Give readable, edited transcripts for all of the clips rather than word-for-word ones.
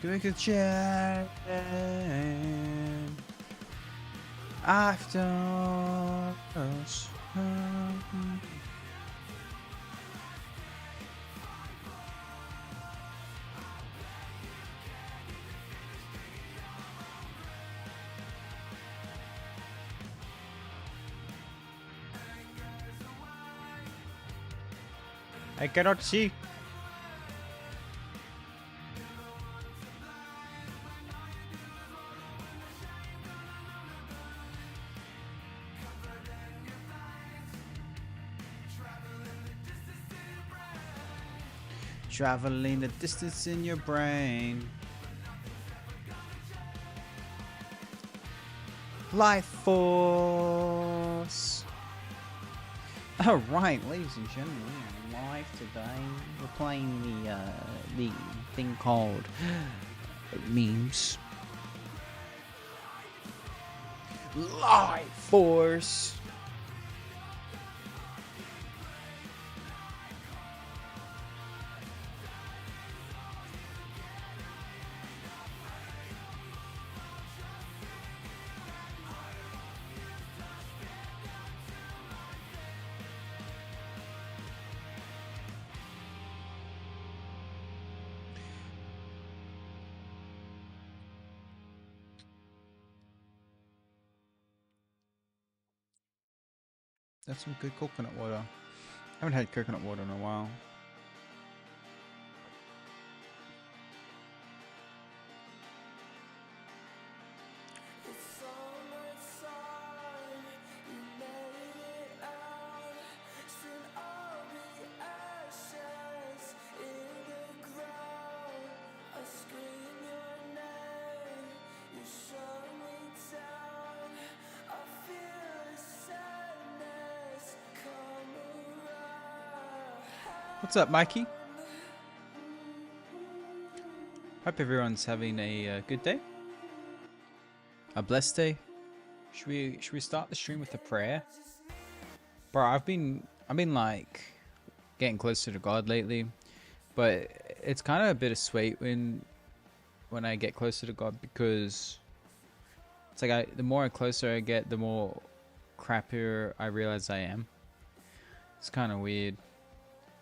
Make a change after us. I cannot see. Traveling the distance in your brain. Life Force. All right, ladies and gentlemen, we are live today. We're playing the thing called memes. Life Force. That's some good coconut water. I haven't had coconut water in a while. What's up, Mikey? Hope everyone's having a good day, a blessed day. Should we start the stream with a prayer, bro? I've been like getting closer to God lately, but it's kind of a bittersweet when I get closer to God, because it's like the more closer I get, the more crappier I realize I am. It's kind of weird.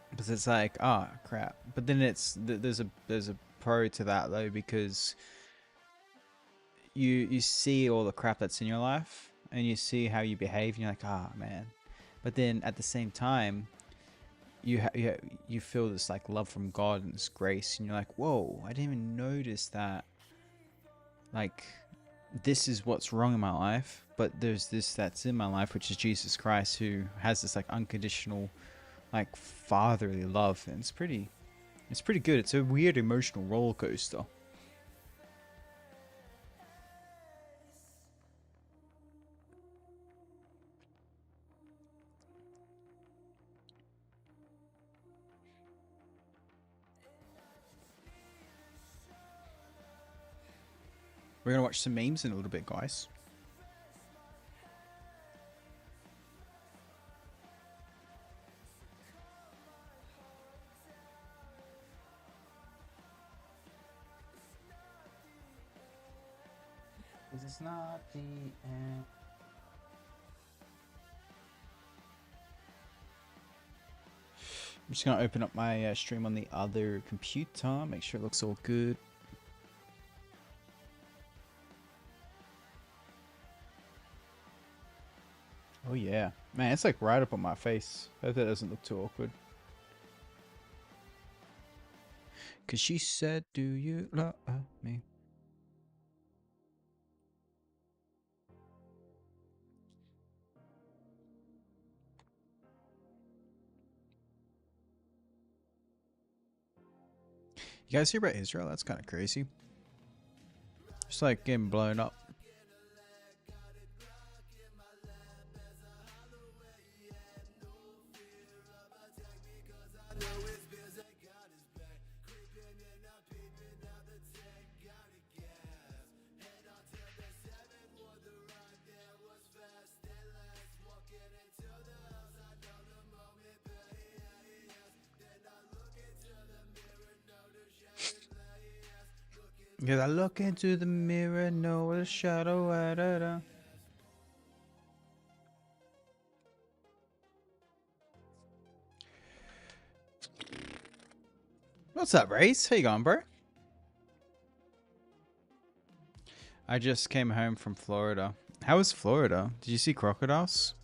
Because it's like, oh crap, but then there's a pro to that though, because you see all the crap that's in your life and you see how you behave and you're like, oh man, but then at the same time you feel this like love from God and this grace, and you're like, whoa, I didn't even notice that, like, this is what's wrong in my life, but there's this that's in my life, which is Jesus Christ, who has this like unconditional, like, fatherly love, and it's pretty good. It's a weird emotional roller coaster. We're gonna watch some memes in a little bit, guys. This is not the end. I'm just gonna open up my stream on the other computer, make sure it looks all good. Oh yeah, man, it's like right up on my face. Hope that doesn't look too awkward. Cause she said, do you love me? You guys hear about Israel? That's kind of crazy. Just like getting blown up. Because I look into the mirror, no a shadow. What's up, Race? How you going, bro? I just came home from Florida. How was Florida? Did you see crocodiles?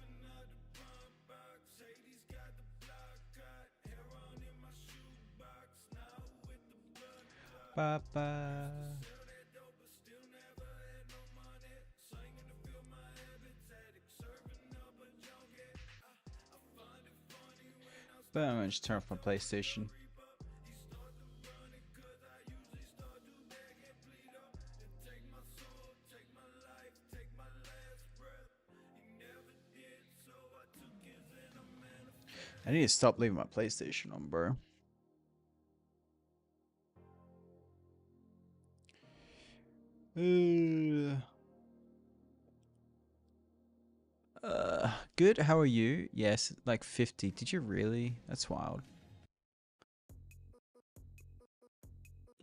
Ba ba. But I'm gonna just turn off my PlayStation. I need to stop leaving my PlayStation on, bro. Good. How are you? Yes, like 50. Did you really? That's wild.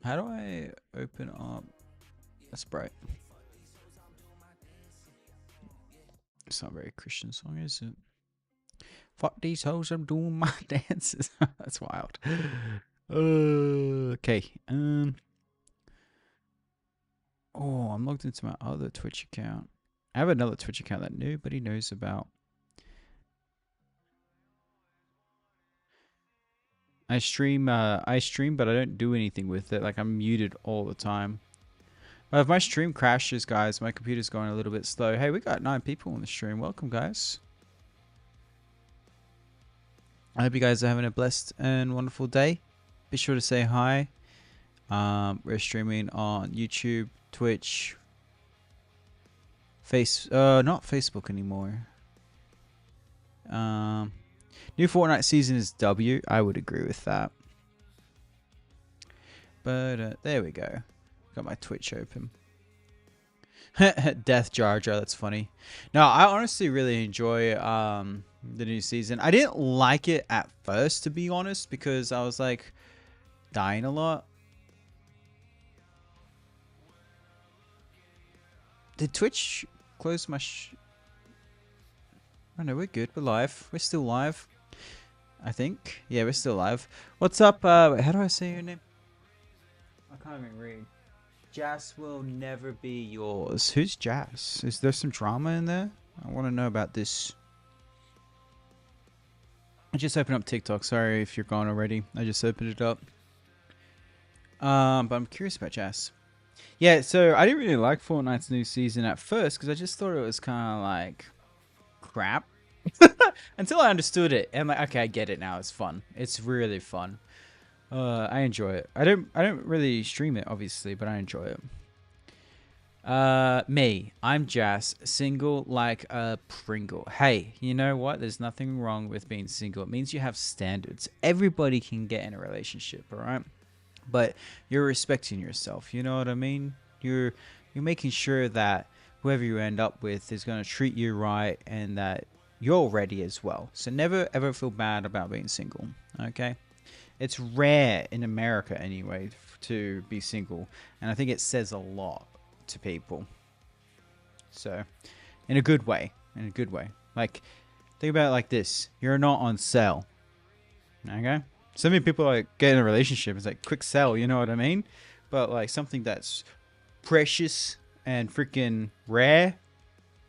How do I open up? That's bright. It's not a very Christian song, is it? Fuck these hoes, I'm doing my dances. That's wild. Okay. Oh, I'm logged into my other Twitch account. I have another Twitch account that nobody knows about. I stream, but I don't do anything with it. Like, I'm muted all the time. But if my stream crashes, guys, my computer's going a little bit slow. Hey, we got 9 people on the stream. Welcome, guys. I hope you guys are having a blessed and wonderful day. Be sure to say hi. We're streaming on YouTube, Twitch, not Facebook anymore. New Fortnite season is W. I would agree with that. But there we go. Got my Twitch open. Death Jar Jar, that's funny. No, I honestly really enjoy the new season. I didn't like it at first, to be honest, because I was like dying a lot. Did Twitch close my oh no, we're good. We're live. We're still live. I think. Yeah, we're still live. What's up? Wait, how do I say your name? I can't even read. Jas will never be yours. Who's Jas? Is there some drama in there? I want to know about this. I just opened up TikTok. Sorry if you're gone already. I just opened it up. But I'm curious about Jas. Yeah, so I didn't really like Fortnite's new season at first because I just thought it was kind of like crap. Until I understood it. And I'm like, okay, I get it now. It's fun. It's really fun. I enjoy it. I don't really stream it, obviously, but I enjoy it. Me. I'm Jas, single like a Pringle. Hey, you know what? There's nothing wrong with being single. It means you have standards. Everybody can get in a relationship, alright? But you're respecting yourself. You know what I mean? You're making sure that whoever you end up with is going to treat you right and that you're ready as well. So never ever feel bad about being single, okay? It's rare in America anyway to be single, and I think it says a lot to people. So, in a good way, Like, think about it like this: you're not on sale, okay? So many people like get in a relationship. It's like quick sell, you know what I mean? But like something that's precious and freaking rare,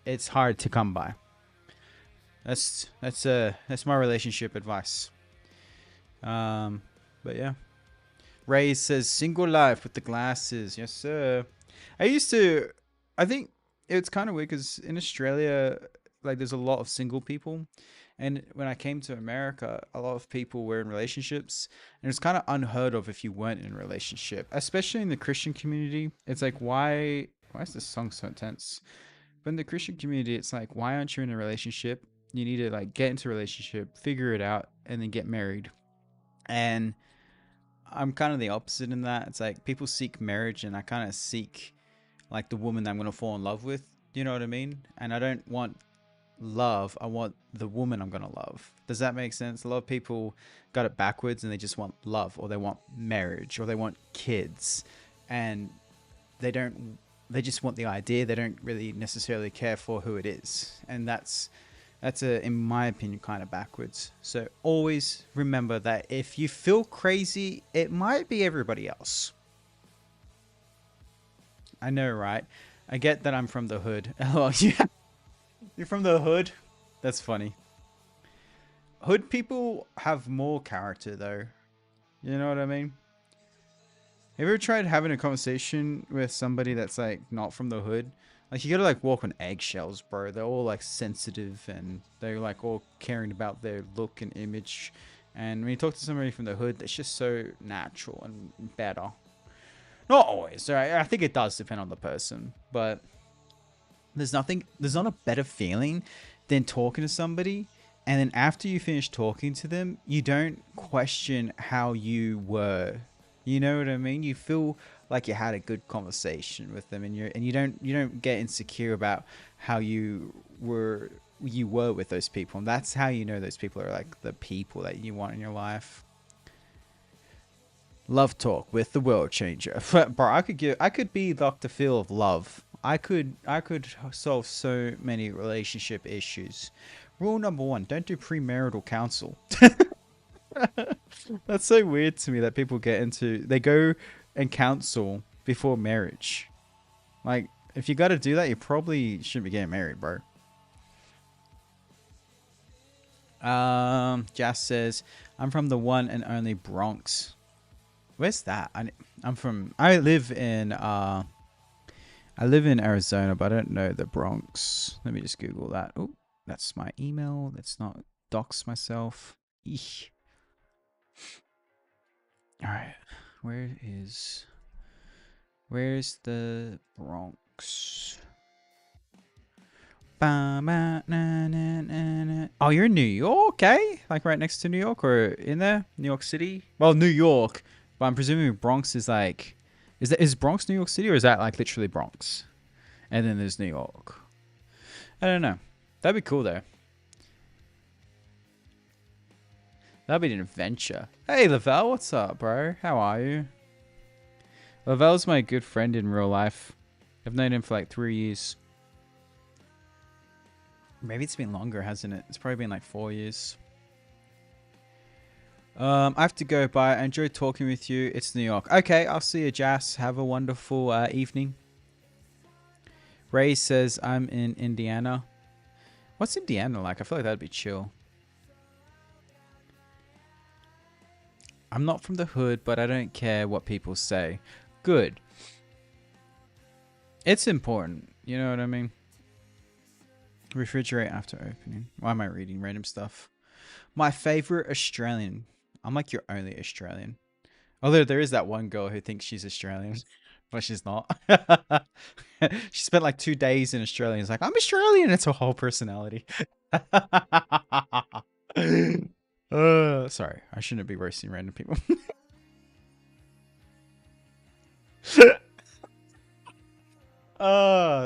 it's hard to come by. That's my relationship advice. But yeah. Ray says single life with the glasses. Yes, sir. I think it's kind of weird because in Australia, like there's a lot of single people. And when I came to America, a lot of people were in relationships. And it's kind of unheard of if you weren't in a relationship, especially in the Christian community. It's like, why is this song so intense? But in the Christian community, it's like, why aren't you in a relationship? You need to like get into a relationship, figure it out, and then get married. And I'm kind of the opposite in that. It's like people seek marriage, and I kind of seek like the woman that I'm going to fall in love with. You know what I mean? And I don't want love. I want the woman I'm going to love. Does that make sense? A lot of people got it backwards and they just want love, or they want marriage, or they want kids. And they just want the idea. They don't really necessarily care for who it is, and that's in my opinion, kind of backwards. So always remember that if you feel crazy, it might be everybody else. I know, right? I get that I'm from the hood. Oh, yeah. You're from the hood? That's funny. Hood people have more character, though. You know what I mean? Have you ever tried having a conversation with somebody that's like not from the hood? Like you gotta like walk on eggshells, bro. They're all like sensitive and they're like all caring about their look and image. And when you talk to somebody from the hood, it's just so natural and better. Not always. I think it does depend on the person, but there's not a better feeling than talking to somebody, and then after you finish talking to them, you don't question how you were. You know what I mean? You feel like you had a good conversation with them, and you don't get insecure about how you were with those people, and that's how you know those people are like the people that you want in your life. Love talk with the world changer. Bro, I could be Dr. Phil of love. I could solve so many relationship issues. Rule number 1, don't do premarital counsel. That's so weird to me that people they go and counsel before marriage. Like, if you got to do that, you probably shouldn't be getting married, bro. Jas says, I'm from the one and only Bronx. Where's that? I live in Arizona, but I don't know the Bronx. Let me just Google that. Oh, that's my email. Let's not dox myself. Eesh. All right. Where's the Bronx? Oh, you're in New York, eh? Like right next to New York or in there? New York City? Well, New York. But I'm presuming Bronx is like... Is Bronx New York City, or is that like literally Bronx? And then there's New York. I don't know. That'd be cool, though. That'd be an adventure. Hey, Lavelle, what's up, bro? How are you? Lavelle's my good friend in real life. I've known him for like 3 years. Maybe it's been longer, hasn't it? It's probably been like 4 years. I have to go, bye. I enjoyed talking with you. It's New York. Okay, I'll see you, Jas. Have a wonderful evening. Ray says, I'm in Indiana. What's Indiana like? I feel like that'd be chill. I'm not from the hood, but I don't care what people say. Good. It's important. You know what I mean? Refrigerate after opening. Why am I reading random stuff? My favorite Australian. I'm like your only Australian. Although there is that one girl who thinks she's Australian, but she's not. She spent like 2 days in Australia and is like, I'm Australian. It's her whole personality. Sorry. I shouldn't be roasting random people.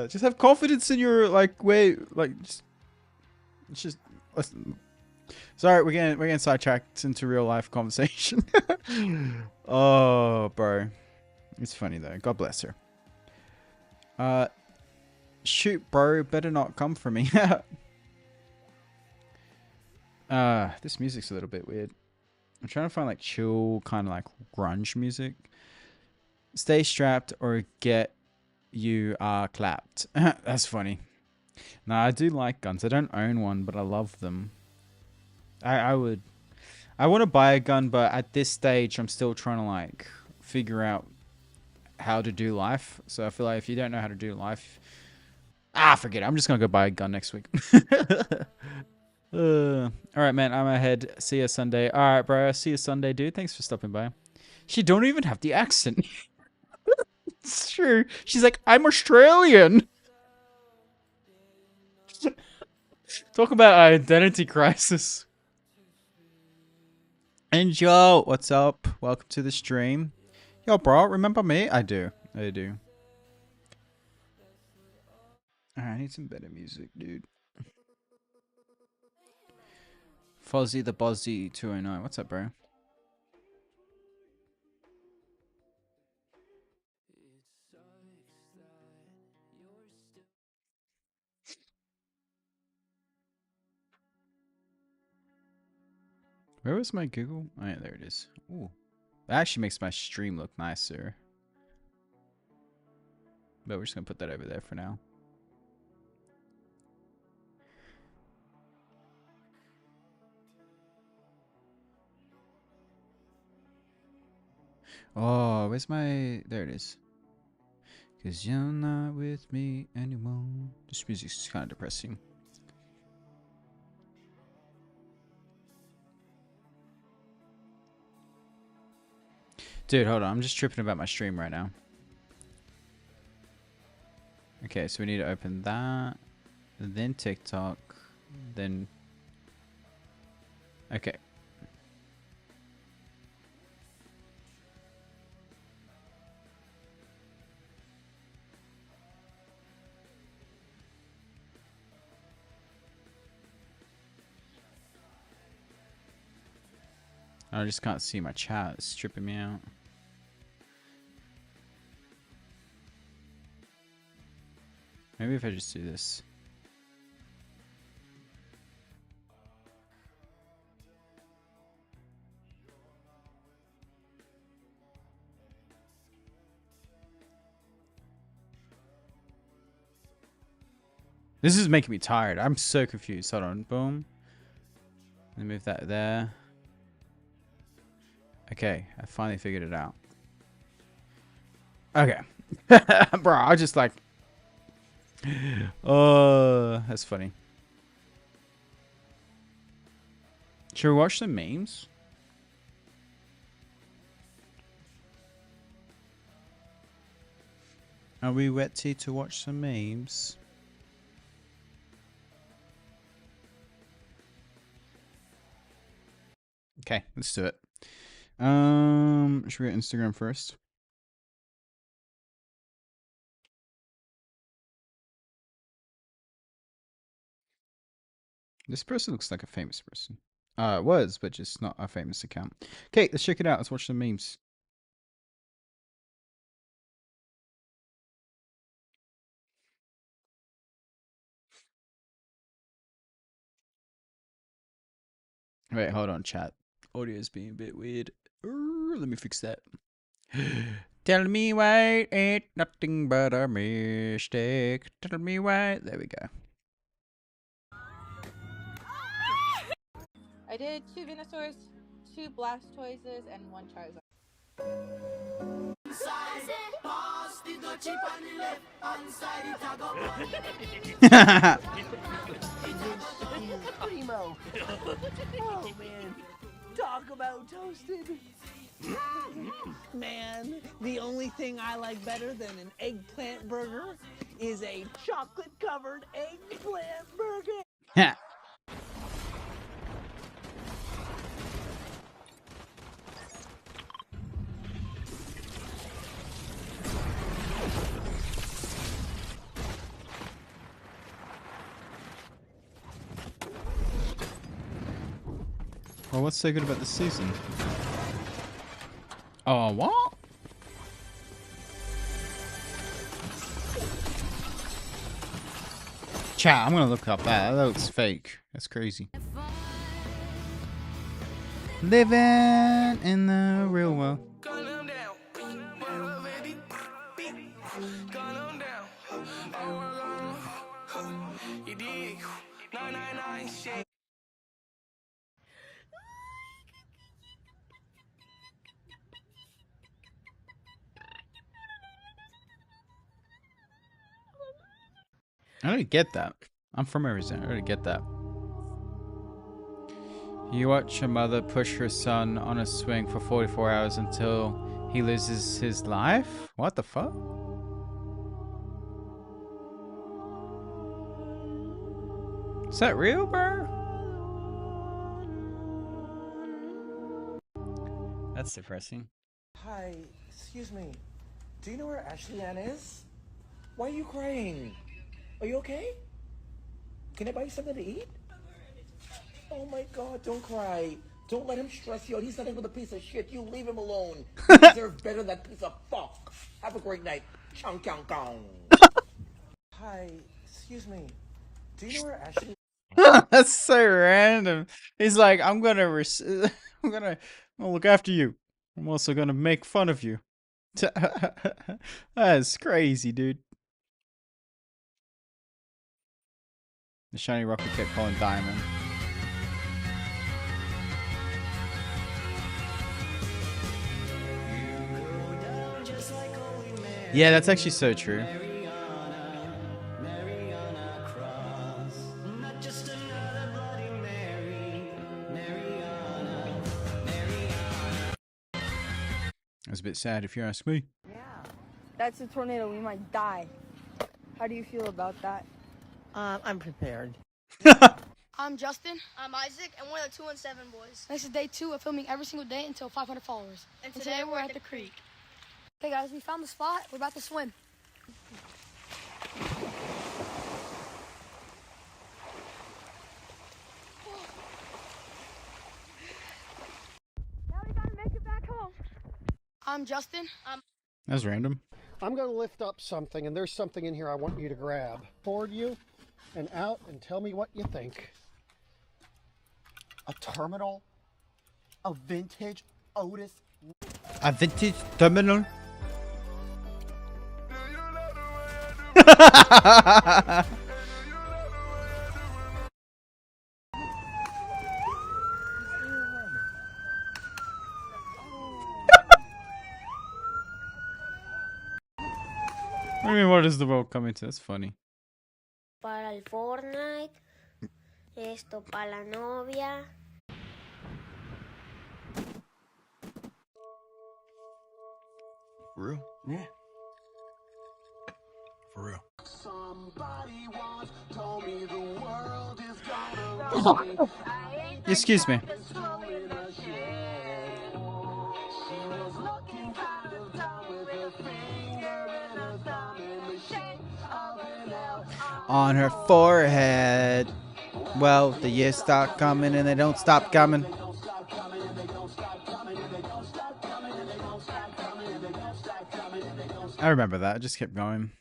Just have confidence in your like way. Like, just listen. Sorry, we're getting sidetracked into real life conversation. Oh, bro, it's funny though. God bless her. Shoot, bro, better not come for me. This music's a little bit weird. I'm trying to find like chill, kind of like grunge music. Stay strapped or get you clapped. That's funny. No, I do like guns. I don't own one, but I love them. I want to buy a gun, but at this stage, I'm still trying to like figure out how to do life. So I feel like if you don't know how to do life, forget it. I'm just gonna go buy a gun next week. All right, man. I'm ahead. See you Sunday. All right, bro. See you Sunday, dude. Thanks for stopping by. She don't even have the accent. It's true. She's like, I'm Australian. Talk about identity crisis. And yo, what's up? Welcome to the stream. Yo, bro, remember me? I do. Alright, I need some better music, dude. Fozzie the Bozzy 209. What's up, bro? Where was my Google? Oh yeah, there it is. Ooh. That actually makes my stream look nicer. But we're just gonna put that over there for now. Oh, where's my... There it is. Cause you're not with me anymore. This music's kind of depressing. Dude, hold on. I'm just tripping about my stream right now. Okay, so we need to open that. Then TikTok. Then... Okay. I just can't see my chat. It's tripping me out. Maybe if I just do this. This is making me tired. I'm so confused. Hold on. Boom. Let me move that there. Okay, I finally figured it out. Okay. Bro, I was just like... Oh, that's funny. Should we watch some memes? Are we ready to watch some memes? Okay, let's do it. Should we go Instagram first? This person looks like a famous person. It was, but just not a famous account. Okay, let's check it out. Let's watch some memes. Wait, hold on, chat. Audio is being a bit weird. Let me fix that. Tell me why it ain't nothing but a mistake. Tell me why. There we go. I did 2 Venusaurs, 2 Blastoises, and 1 Charizard. Primo. Oh man, talk about toasted. Man, the only thing I like better than an eggplant burger is a chocolate-covered eggplant burger. Yeah. Well, what's so good about this season? Oh, what? Chat, I'm gonna look up that. That looks fake. That's crazy. Living in the real world. I don't get that. I'm from Arizona. I don't get that. You watch a mother push her son on a swing for 44 hours until he loses his life? What the fuck? Is that real, bro? That's depressing. Hi, excuse me. Do you know where Ashley Ann is? Why are you crying? Are you okay? Can I buy you something to eat? Oh my god, don't cry. Don't let him stress you out. He's nothing but a piece of shit. You leave him alone. You deserve better than that piece of fuck. Have a great night. Chong chong kong. Hi, excuse me. Do you know where Ashley... That's so random. He's like, I'm gonna, I'm gonna look after you. I'm also gonna make fun of you. That's crazy, dude. The shiny rocket kept calling Diamond. Yeah, that's actually so true. It was a bit sad if you ask me. Yeah. That's a tornado. We might die. How do you feel about that? I'm prepared. I'm Justin. I'm Isaac, and we're the 217 boys. This is day 2 of filming every single day until 500 followers. And today we're at the creek. Hey guys, we found the spot. We're about to swim. Now we gotta make it back home. I'm Justin. That was random. I'm going to lift up something, and there's something in here I want you to grab. Toward you and out, and tell me what you think. A terminal? A vintage Otis? A vintage terminal. What do you mean, what is the world coming to? That's funny. Para el Fortnite, esto para la novia. For real? Yeah. For real. Excuse me. On her forehead. Well, the years start coming and they don't stop coming. I remember that. I just kept going.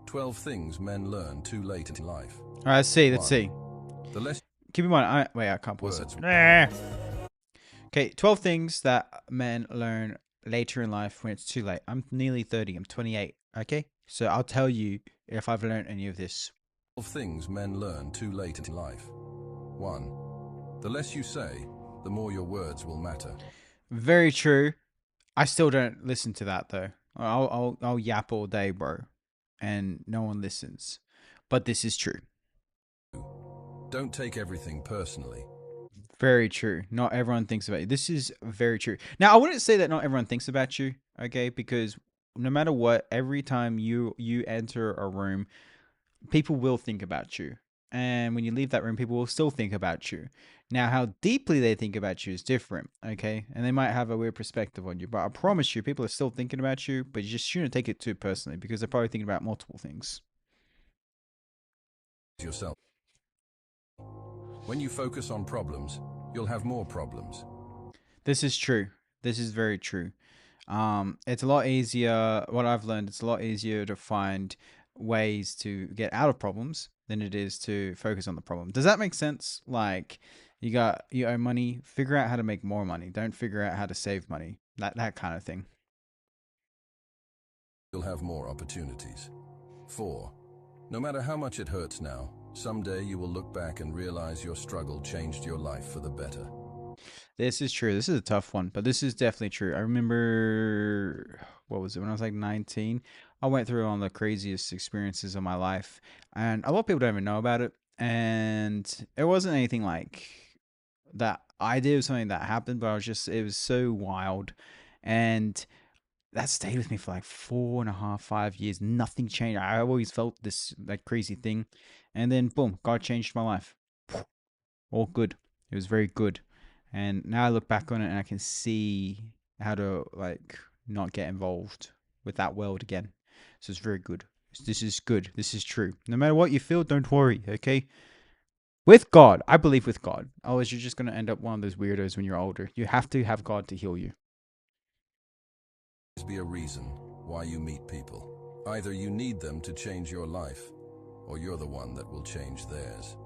12 things men learn too late in life. All right, let's see. Let's see. The less Keep in mind, I can't pause words. it. Okay, 12 things that men learn later in life when it's too late. I'm nearly 30. I'm 28. Okay, so I'll tell you if I've learned any of this. 12 things men learn too late in life. 1. The less you say, the more your words will matter. Very true. I still don't listen to that though. I'll yap all day, bro, and no one listens. But this is true. Don't take everything personally. Very true. Not everyone thinks about you. This is very true. Now, I wouldn't say that not everyone thinks about you, okay? Because no matter what, every time you enter a room, people will think about you. And when you leave that room, people will still think about you. Now, how deeply they think about you is different, okay? And they might have a weird perspective on you. But I promise you, people are still thinking about you, but you just shouldn't take it too personally because they're probably thinking about multiple things. Yourself. When you focus on problems, you'll have more problems. This is true. This is very true. It's a lot easier. What I've learned, it's a lot easier to find ways to get out of problems than it is to focus on the problem. Does that make sense? Like you owe money, figure out how to make more money. Don't figure out how to save money. That kind of thing. You'll have more opportunities. 4. No matter how much it hurts now, someday you will look back and realize your struggle changed your life for the better. This is true. This is a tough one, but this is definitely true. I remember, what was it, when I was like 19, I went through one of the craziest experiences of my life, and a lot of people don't even know about it, and it wasn't anything like that I did. It was something that happened, but it was so wild, and that stayed with me for like 4.5, 5 years. Nothing changed. I always felt this like crazy thing, and then boom, God changed my life. All good. It was very good. And now I look back on it and I can see how to like not get involved with that world again. So it's very good. This is good. This is true. No matter what you feel, don't worry, okay? With God, I believe with God. Otherwise, you're just going to end up one of those weirdos when you're older. You have to have God to heal you. There's be a reason why you meet people. Either you need them to change your life, or you're the one that will change theirs.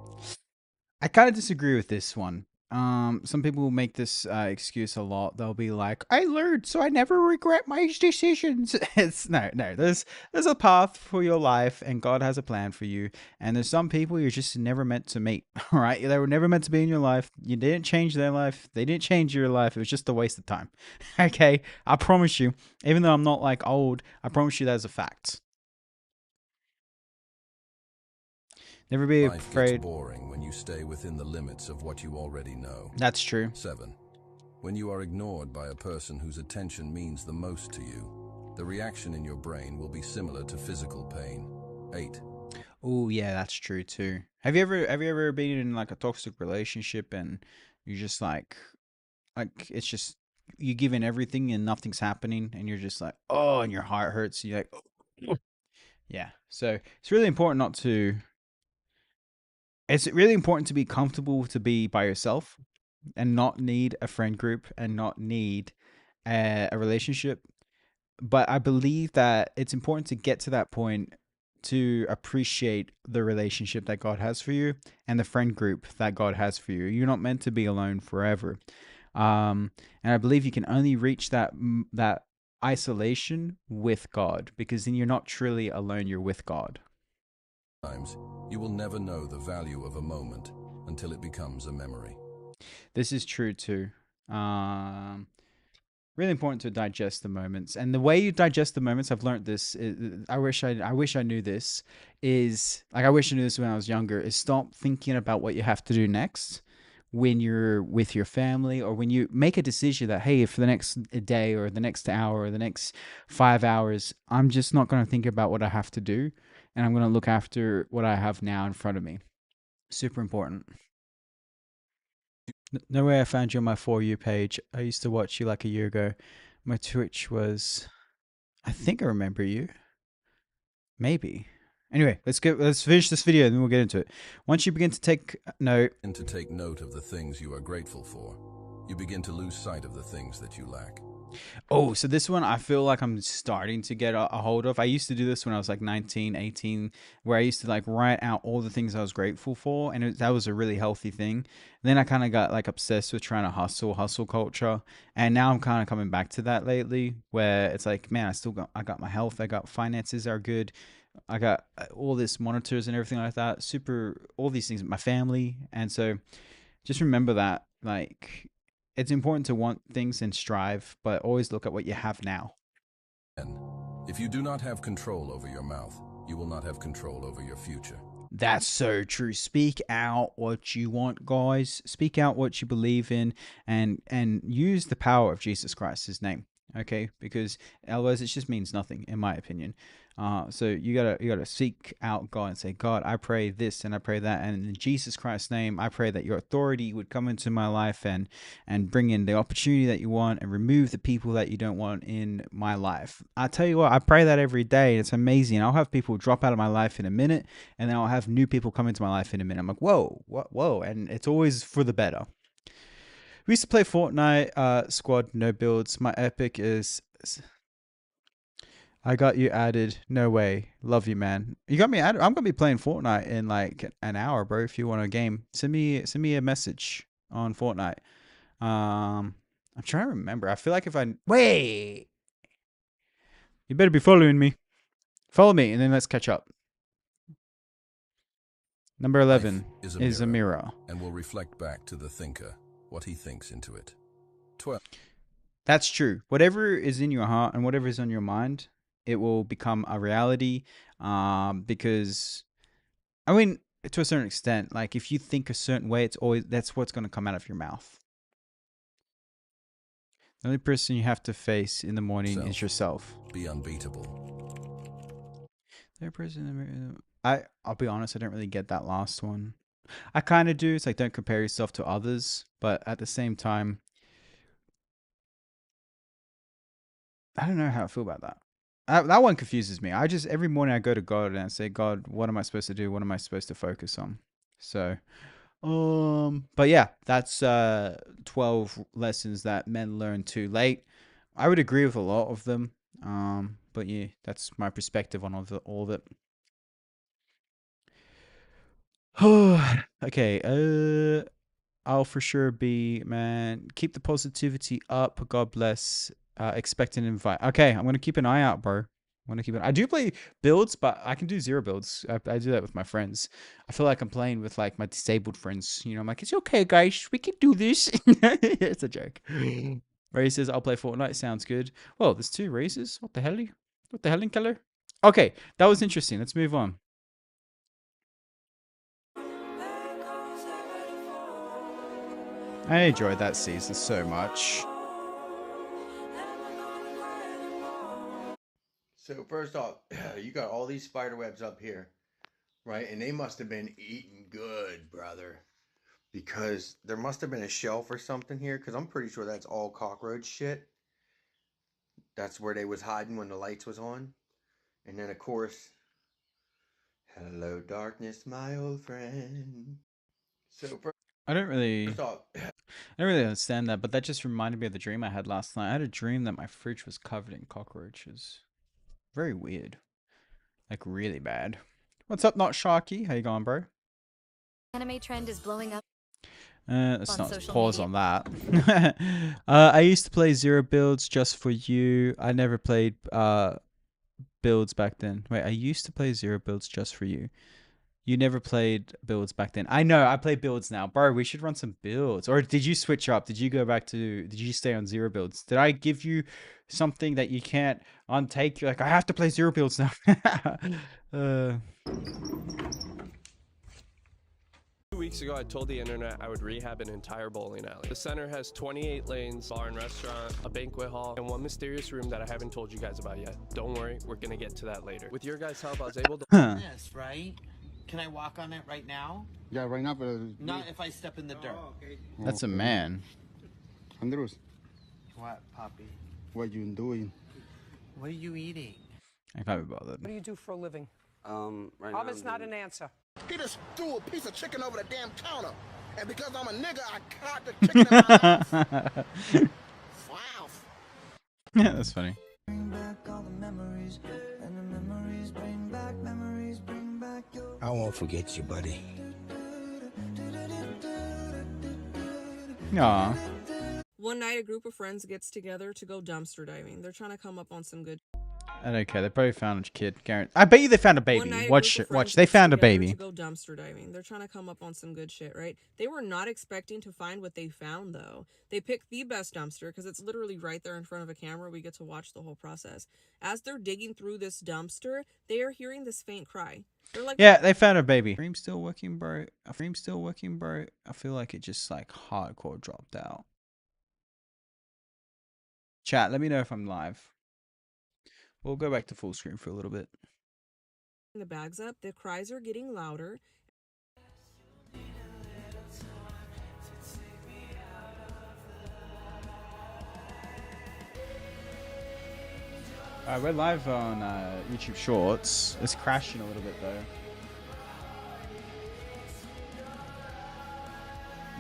I kind of disagree with this one. Some people will make this excuse a lot. They'll be like, "I learned, so I never regret my decisions." It's no. There's a path for your life, and God has a plan for you. And there's some people you're just never meant to meet. All right, they were never meant to be in your life. You didn't change their life. They didn't change your life. It was just a waste of time. Okay, I promise you. Even though I'm not like old, I promise you that's a fact. Never be Life afraid. gets boring when you stay within the limits of what you already know. That's true. 7. When you are ignored by a person whose attention means the most to you, the reaction in your brain will be similar to physical pain. 8. Oh yeah, that's true too. Have you ever been in like a toxic relationship and you just like it's just you giving everything and nothing's happening and you're just like, oh, and your heart hurts and you're like, oh. Yeah. So it's really important not to it's really important to be comfortable to be by yourself and not need a friend group and not need a relationship. But I believe that it's important to get to that point to appreciate the relationship that God has for you and the friend group that God has for you. You're not meant to be alone forever. And I believe you can only reach that isolation with God, because then you're not truly alone, you're with God. Times, you will never know the value of a moment until it becomes a memory. This is true too. Really important to digest the moments, and the way you digest the moments, I've learned this. I wish I knew this. Is like I wish I knew this when I was younger. Is stop thinking about what you have to do next when you're with your family, or when you make a decision that, hey, for the next day or the next hour or the next 5 hours, I'm just not going to think about what I have to do, and I'm going to look after what I have now in front of me. Super important. No way I found you on my For You page. I used to watch you like a year ago. My Twitch was, I think I remember you. Maybe. Anyway, let's finish this video and then we'll get into it. Once you begin to take note. And to take note of the things you are grateful for, you begin to lose sight of the things that you lack. Oh, so this one I feel like I'm starting to get a hold of. I used to do this when I was like 19, 18, where I used to like write out all the things I was grateful for, and that was a really healthy thing. Then I kind of got like obsessed with trying to hustle culture, and now I'm kind of coming back to that lately, where it's like, man, I got my health, I got finances are good, I got all this monitors and everything like that, all these things, my family, and so just remember that, like, it's important to want things and strive, but always look at what you have now. And if you do not have control over your mouth, you will not have control over your future. That's so true. Speak out what you want, guys. Speak out what you believe in, and use the power of Jesus Christ, his name. Okay, because otherwise it just means nothing, in my opinion. So you gotta seek out God and say, God, I pray this and I pray that, and in Jesus Christ's name, I pray that your authority would come into my life and bring in the opportunity that you want and remove the people that you don't want in my life. I tell you what, I pray that every day. It's amazing. I'll have people drop out of my life in a minute, and then I'll have new people come into my life in a minute. I'm like, whoa, and it's always for the better. We used to play Fortnite squad, no builds. My epic is I got you added. No way. Love you, man. You got me added. I'm gonna be playing Fortnite in like an hour, bro. If you want a game, send me a message on Fortnite. I'm trying to remember. I feel like if I wait, you better be following me. Follow me, and then let's catch up. Number 11 is a mirror, and will reflect back to the thinker what he thinks into it. 12. That's true. Whatever is in your heart and whatever is on your mind, it will become a reality. Because, I mean, to a certain extent, like if you think a certain way, that's what's going to come out of your mouth. The only person you have to face in the morning is yourself. Be unbeatable. The person in the mirror. I'll be honest, I don't really get that last one. I kind of do. It's like, don't compare yourself to others, but at the same time, I don't know how I feel about that. That one confuses me. Every morning I go to God and I say, God, what am I supposed to do? What am I supposed to focus on? So, but yeah, that's 12 lessons that men learn too late. I would agree with a lot of them. But yeah, that's my perspective on all of it. Okay, I'll for sure be, man. Keep the positivity up. God bless. Expect an invite. Okay, I'm gonna keep an eye out, bro. I'm gonna keep it. I do play builds, but I can do zero builds. I do that with my friends. I feel like I'm playing with like my disabled friends. You know, I'm like, it's okay, guys. We can do this. It's a joke. Ray says, I'll play Fortnite. Sounds good. Well, there's 2 races. What the hell? What the hell in color? Okay, that was interesting. Let's move on. I enjoyed that season so much. So first off, you got all these spider webs up here, right? And they must have been eating good, brother. Because there must have been a shelf or something here, because I'm pretty sure that's all cockroach shit. That's where they was hiding when the lights was on. And then of course, hello darkness, my old friend. So I don't really first off, understand that, but that just reminded me of the dream I had last night. I had a dream that my fridge was covered in cockroaches. Very weird. Like really bad. What's up, Not Sharky? How you going, bro? Anime trend is blowing up. Let's on not social pause media. on that. I used to play zero builds just for you. I never played builds back then. Wait, I used to play zero builds just for you. You never played builds back then. I know, I play builds now. Bro, we should run some builds. Or did you switch up? Did you go back to, did you stay on zero builds? Did I give you something that you can't untake? You're like, I have to play zero builds now. 2 weeks ago, I told the internet I would rehab an entire bowling alley. The center has 28 lanes, bar and restaurant, a banquet hall, and one mysterious room that I haven't told you guys about yet. Don't worry, we're gonna get to that later. With your guys' help, I was able to... Yes, right? Can I walk on it right now? Yeah, right now, but... Not if I step in the dirt. Okay. That's a man. Andrews. What, Poppy? What you doing? What are you eating? I can't be bothered. What do you do for a living? Right now... It's not an answer. He just threw a piece of chicken over the damn counter. And because I'm a nigga, I caught the chicken in my mouth. Wow. Yeah, that's funny. I won't forget you, buddy. Aw. One night, a group of friends gets together to go dumpster diving. They're trying to come up on some good. I don't care. They probably found a kid. Guarantee. I bet you they found a baby. Watch. They found a baby. To go dumpster diving. They're trying to come up on some good shit, right? They were not expecting to find what they found, though. They picked the best dumpster because it's literally right there in front of a camera. We get to watch the whole process. As they're digging through this dumpster, they are hearing this faint cry. They're like, yeah, they found a baby. Stream still working, bro. Stream still working, bro. I feel like it just like hardcore dropped out. Chat, let me know if I'm live. We'll go back to full screen for a little bit. The bags up. The cries are getting louder. We're live on YouTube Shorts. It's crashing a little bit though.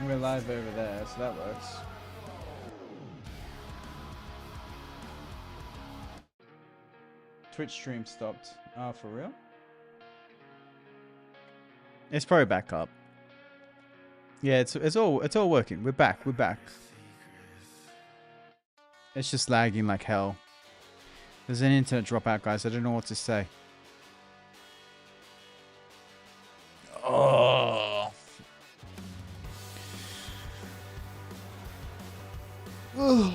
We're live over there, so that works. Twitch stream stopped. Oh, for real? It's probably back up. Yeah, it's all working. We're back. We're back. It's just lagging like hell. There's an internet dropout, guys. I don't know what to say. Oh. Ugh.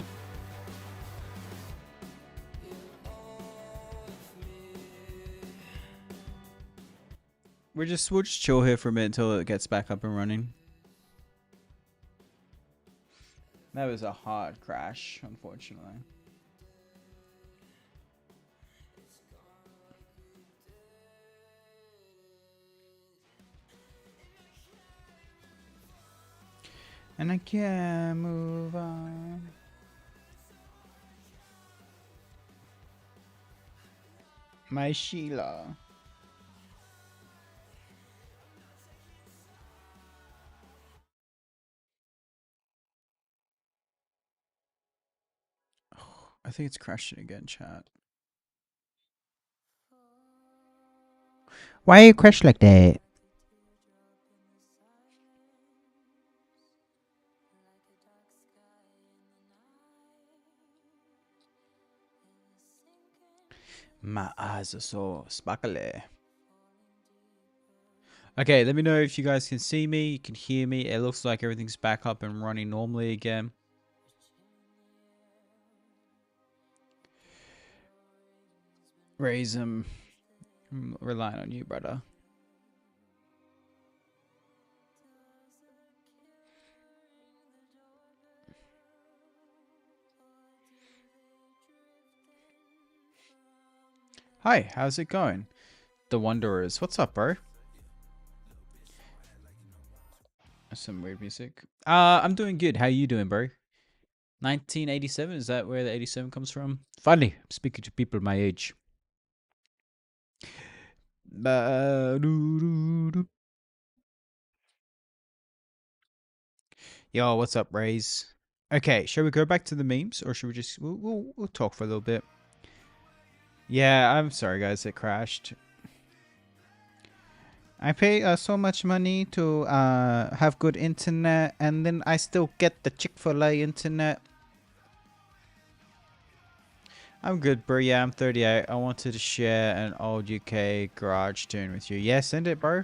We'll just chill here for a minute until it gets back up and running. That was a hard crash, unfortunately. And I can't move on. My Sheila. I think it's crashing again, chat. Why you crash like that? My eyes are so sparkly. Okay, let me know if you guys can see me, you can hear me. It looks like everything's back up and running normally again. Raise I'm relying on you, brother. Hi, how's it going? The Wanderers. What's up, bro? Some weird music. I'm doing good. How you doing, bro? 1987? Is that where the 87 comes from? Finally, I'm speaking to people my age. Yo, what's up, Rays? Okay, shall we go back to the memes, or should we just we'll talk for a little bit? Yeah, I'm sorry, guys. It crashed. I pay so much money to have good internet, and then I still get the Chick-fil-A internet. I'm good, bro. Yeah, I'm 38. I wanted to share an old UK garage tune with you. Yeah, send it, bro.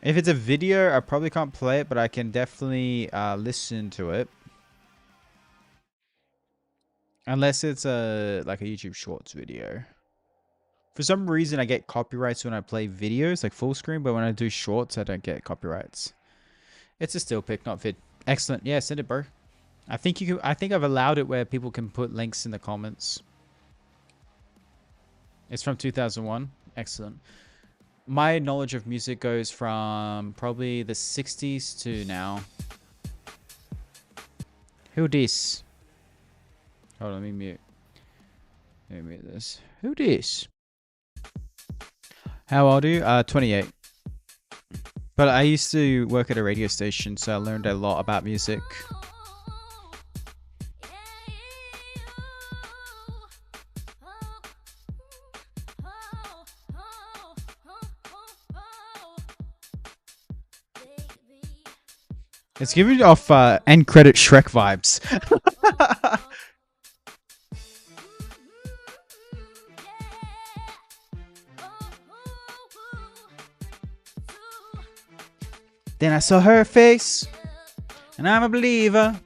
If it's a video, I probably can't play it, but I can definitely listen to it. Unless it's like a YouTube Shorts video. For some reason, I get copyrights when I play videos, like full screen, but when I do shorts, I don't get copyrights. It's a still pic, not vid. Excellent. Yeah, send it, bro. I think you can. I think I've allowed it where people can put links in the comments. It's from 2001. Excellent. My knowledge of music goes from probably the 60s to now. Who dis? Hold on, let me mute. Let me mute this. Who dis? How old are you? 28. But I used to work at a radio station, so I learned a lot about music. It's giving off end credit Shrek vibes. Then I saw her face, and I'm a believer.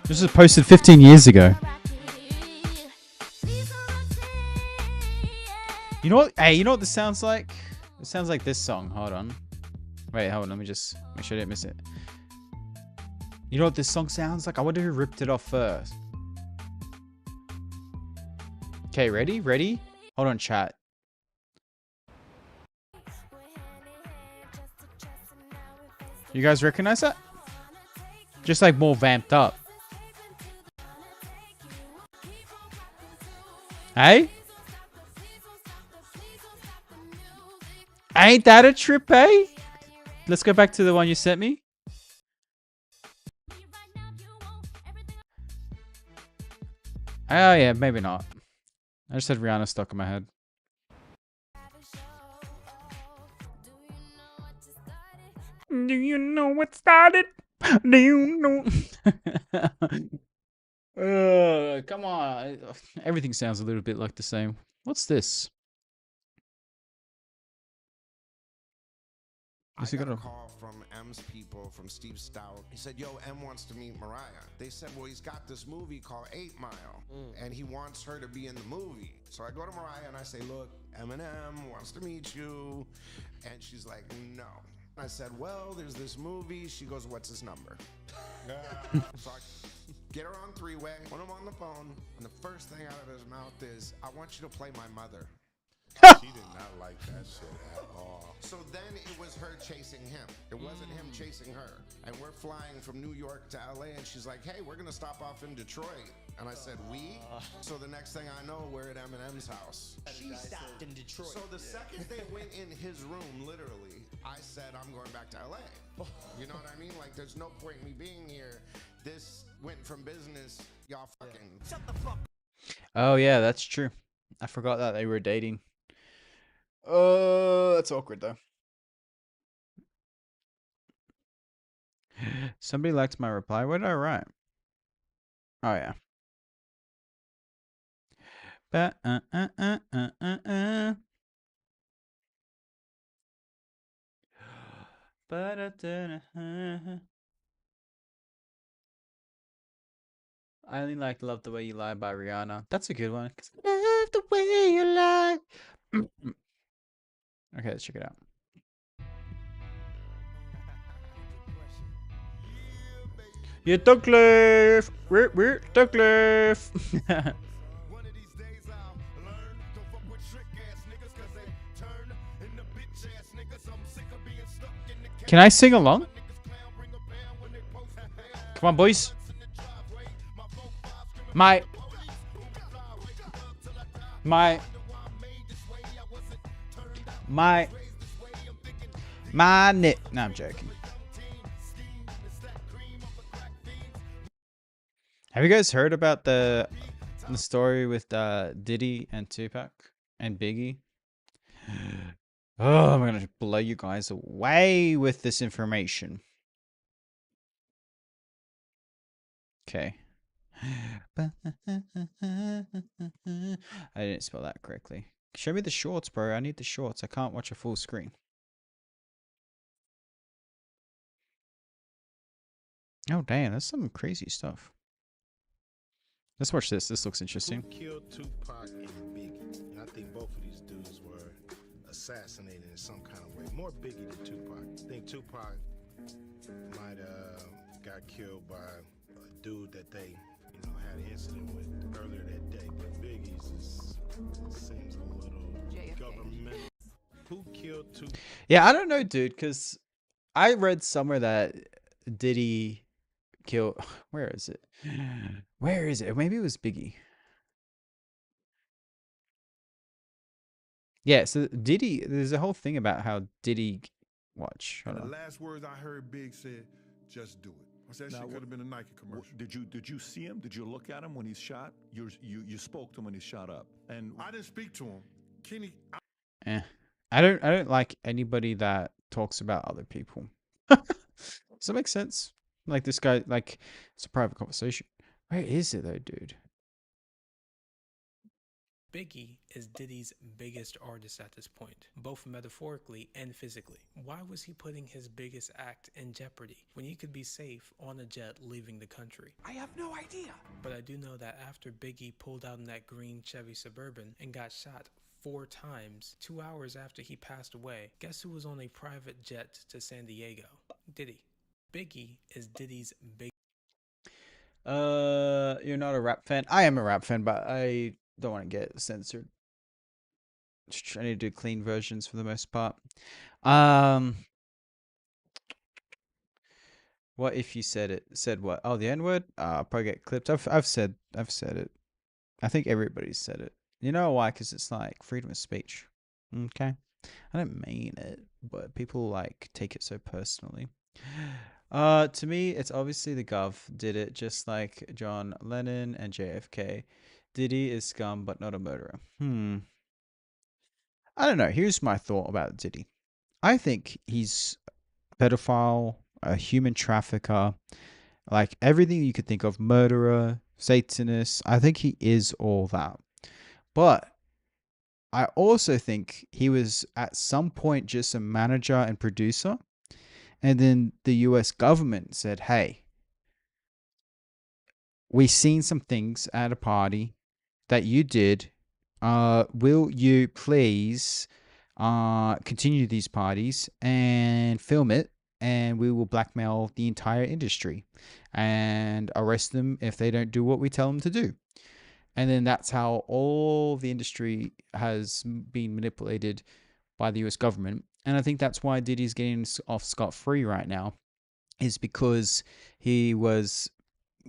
This was posted 15 years ago. You know what? Hey, you know what this sounds like? It sounds like this song. Hold on. Wait, hold on. Let me just make sure I didn't miss it. You know what this song sounds like? I wonder who ripped it off first. Okay, ready? Ready? Hold on, chat. You guys recognize that? Just like more vamped up. Hey? Ain't that a trip, eh? Let's go back to the one you sent me. Oh yeah, maybe not. I just had Rihanna stuck in my head. Do you know what started? Do you know? Come on. Everything sounds a little bit like the same. What's this? I got a call from M's people, from Steve Stout. He said, yo, M wants to meet Mariah. They said, well, he's got this movie called 8 Mile, and he wants her to be in the movie. So I go to Mariah and I say, look, Eminem wants to meet you. And she's like, no. I said, well, there's this movie. She goes, what's his number? So I get her on three-way, put him on the phone, and the first thing out of his mouth is, I want you to play my mother. She did not like that shit at all. So then it was her chasing him. It wasn't him chasing her. And we're flying from New York to LA, and she's like, hey, we're gonna stop off in Detroit. And I said, we? So the next thing I know, we're at Eminem's house. She stopped in Detroit. So the second they went in his room, literally, I said, I'm going back to LA. You know what I mean? Like, there's no point in me being here. This went from business, y'all fucking. Shut the fuck. Oh yeah, that's true. I forgot that they were dating. That's awkward though. Somebody liked my reply. What did I write? Oh yeah. But I only like Love the Way You Lie by Rihanna. That's a good one. Love the way you lie. Okay, let's check it out. You took life. We're took life. Can I sing along? Come on, boys. My Nick. No, I'm joking. Have you guys heard about the story with Diddy and Tupac and Biggie? Oh, I'm gonna blow you guys away with this information. Okay. I didn't spell that correctly. Show me the shorts, bro. I need the shorts. I can't watch a full screen. Oh, damn. That's some crazy stuff. Let's watch this. This looks interesting. Who killed Tupac and Biggie? I think both of these dudes were assassinated in some kind of way. More Biggie than Tupac. I think Tupac might have got killed by a dude that they, had an incident with earlier that day. But Biggie's seems a little governmental. Who killed Tupac? Yeah, I don't know, dude, because I read somewhere that Diddy killed. Where is it? Where is it? Maybe it was Biggie. Yeah, so Diddy, there's a whole thing about how Diddy, watch. The last words I heard Big said, just do it. I said that shit could have been a Nike commercial. Did you see him? Did you look at him when he's shot? You spoke to him when he shot up. And I didn't speak to him. Kenny. I don't like anybody that talks about other people. Does that make sense? Like this guy, like it's a private conversation. Where is it though, dude? Biggie is Diddy's biggest artist at this point, both metaphorically and physically. Why was he putting his biggest act in jeopardy when he could be safe on a jet leaving the country? I have no idea. But I do know that after Biggie pulled out in that green Chevy Suburban and got shot 4 times, 2 hours after he passed away, guess who was on a private jet to San Diego? Diddy. Biggie is Diddy's big. You're not a rap fan. I am a rap fan, but I don't want to get censored. Just trying to do clean versions for the most part. What if you said what? Oh, the N-word? I'll probably get clipped. I've said it. I think everybody's said it. You know why? Because it's like freedom of speech. Okay? I don't mean it, but people like take it so personally. To me, it's obviously the Gov did it, just like John Lennon and JFK. Diddy is scum, but not a murderer. I don't know. Here's my thought about Diddy. I think he's a pedophile, a human trafficker, like everything you could think of, murderer, Satanist. I think he is all that. But I also think he was at some point just a manager and producer. And then the US government said, hey, we've seen some things at a party that you did. Will you please continue these parties and film it? And we will blackmail the entire industry and arrest them if they don't do what we tell them to do. And then that's how all the industry has been manipulated by the US government. And I think that's why Diddy's getting off scot-free right now, is because he was,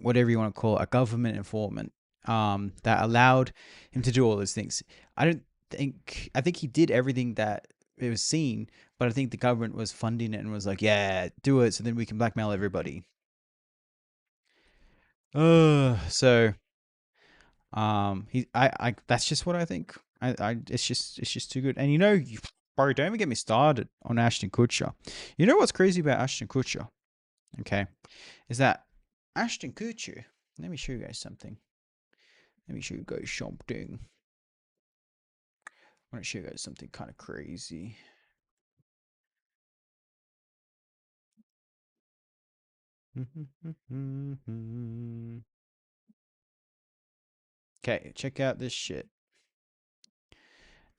whatever you want to call it, a government informant that allowed him to do all those things. I think he did everything that it was seen, but I think the government was funding it and was like, yeah, do it so then we can blackmail everybody. That's just what I think. It's just too good. And bro, don't even get me started on Ashton Kutcher. You know what's crazy about Ashton Kutcher? Okay, is that Ashton Kutcher? Let me show you guys something. I want to show you guys something kind of crazy. Okay, check out this shit.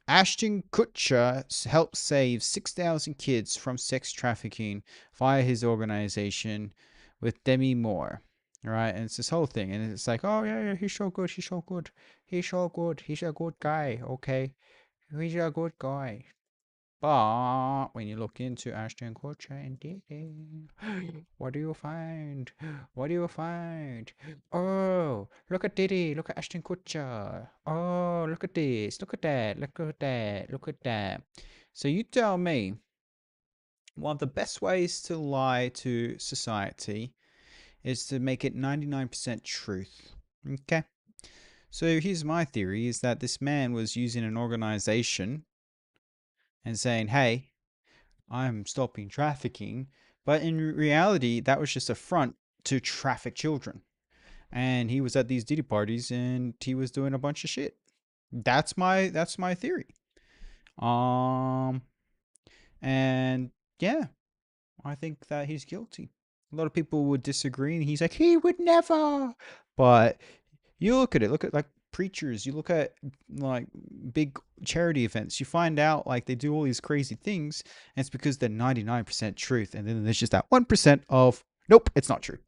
Ashton Kutcher helped save 6,000 kids from sex trafficking via his organization with Demi Moore. Right? And it's this whole thing. And it's like, oh, yeah, he's so good. He's so good. He's so good. He's a good guy. Okay. He's a good guy. But when you look into Ashton Kutcher and Diddy, what do you find? What do you find? Oh, look at Diddy. Look at Ashton Kutcher. Oh, look at this. Look at that. Look at that. Look at that. So you tell me, one of the best ways to lie to society is to make it 99% truth. Okay? So here's my theory, is that this man was using an organization and saying, hey, I'm stopping trafficking. But in reality, that was just a front to traffic children. And he was at these Diddy parties and he was doing a bunch of shit. That's my theory. And yeah, I think that he's guilty. A lot of people would disagree, and he's like, he would never. But you look at it, look at like preachers, you look at like big charity events, you find out like they do all these crazy things, and it's because they're 99% truth, and then there's just that 1% of nope, it's not true.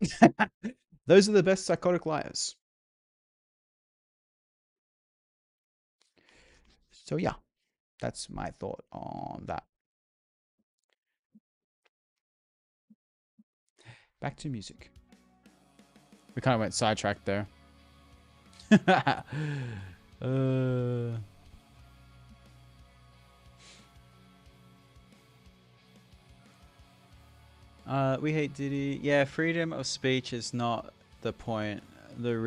Those are the best psychotic liars. So yeah, that's my thought on that. Back to music. We kind of went sidetracked there. We hate Diddy. Yeah, freedom of speech is not the point. The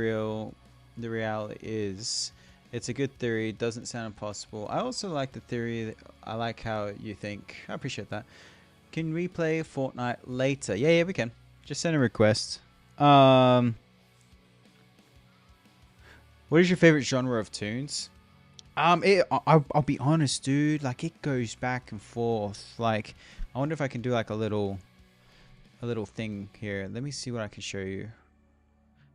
reality is, it's a good theory. It doesn't sound impossible. I also like the theory. I like how you think. I appreciate that. Can we play Fortnite later? Yeah, we can. Just send a request. What is your favorite genre of tunes? I'll be honest, dude. Like, it goes back and forth. Like, I wonder if I can do like a little thing here. Let me see what I can show you.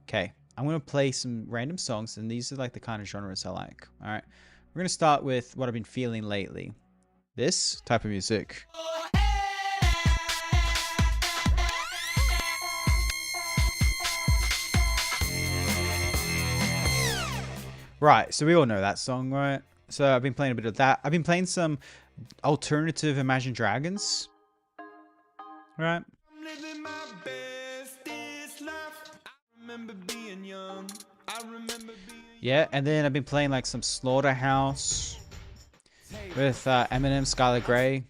Okay, I'm gonna play some random songs, and these are like the kind of genres I like. All right, we're gonna start with what I've been feeling lately. This type of music. Right, so we all know that song, right? So I've been playing a bit of that. I've been playing some alternative Imagine Dragons. Right? Yeah, and then I've been playing like some Slaughterhouse with Eminem, Skylar Grey.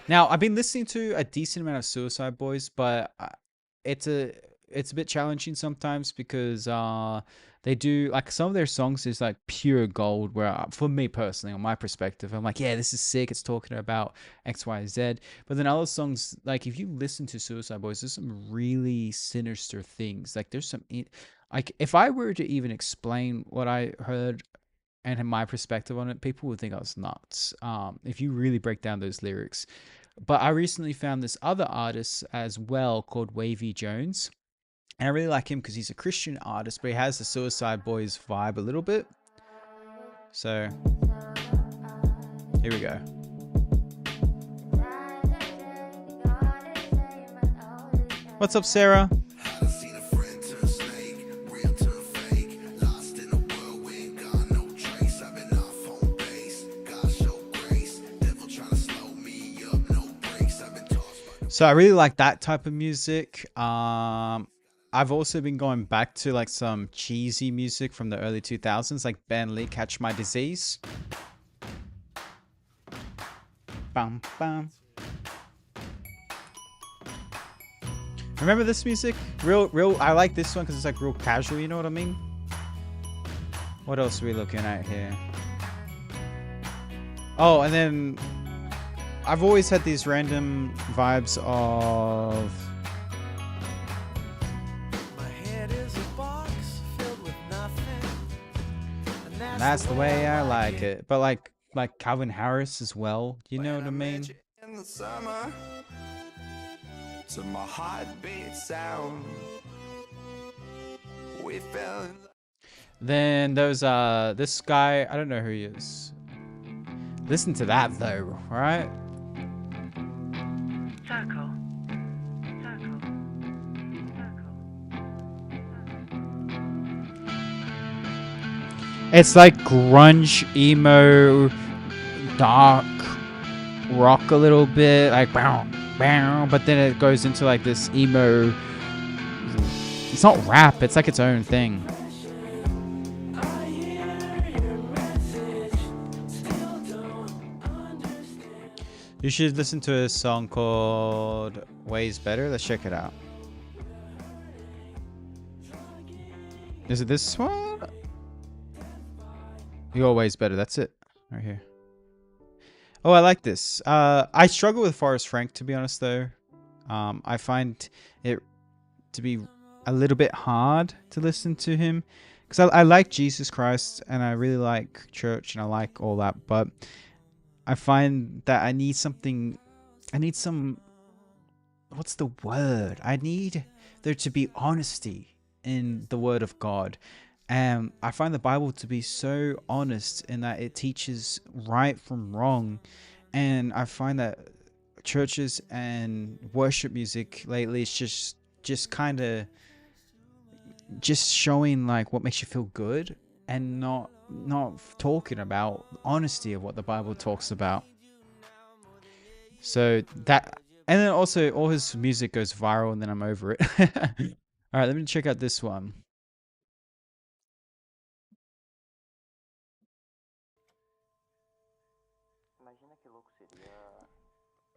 Now, I've been listening to a decent amount of Suicide Boys, but it's a bit challenging sometimes because they do, like, some of their songs is like pure gold, where for me personally, on my perspective, I'm like, yeah, this is sick, it's talking about X, Y, Z. But then other songs, like, if you listen to Suicide Boys, there's some really sinister things. Like, there's some, like, if I were to even explain what I heard and my perspective on it, people would think I was nuts if you really break down those lyrics. But I recently found this other artist as well called Wavy Jones, and I really like him because he's a Christian artist, but he has the Suicide Boys vibe a little bit. So here we go. What's up, Sarah? So I really like that type of music. I've also been going back to like some cheesy music from the early 2000s, like Ben Lee, Catch My Disease. Bam, bam. Remember this music? Real. I like this one because it's like real casual. You know what I mean? What else are we looking at here? Oh, and then I've always had these random vibes of. And that's the way I like it. But like Calvin Harris as well. You know what I mean? In the summer, to my heartbeat sound, we fell in. Then there's this guy. I don't know who he is. Listen to that though, right? Circle. It's like grunge, emo, dark rock a little bit, like bow, bow, but then it goes into like this emo. It's not rap, it's like its own thing. You should listen to a song called Ways Better. Let's check it out. Is it this one? You're Ways Better. That's it. Right here. Oh, I like this. I struggle with Forrest Frank, to be honest, though. I find it to be a little bit hard to listen to him. Because I like Jesus Christ, and I really like church, and I like all that, but I find that I need some, what's the word? I need there to be honesty in the word of God. And I find the Bible to be so honest in that it teaches right from wrong. And I find that churches and worship music lately is just kind of just showing like what makes you feel good and not talking about honesty of what the Bible talks about. So that, and then also all his music goes viral and then I'm over it. All right, let me check out this one.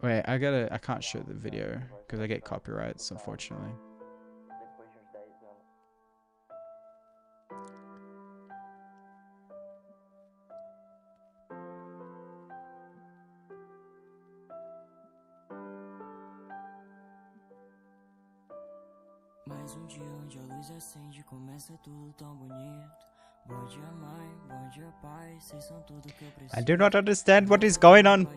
Wait, I can't show the video because I get copyrights, unfortunately. Mais dia onde a luz acende, começa tudo tão bonito. Bom dia, mãe, bom dia, pai, vocês são tudo que eu preciso. I do not understand what is going on.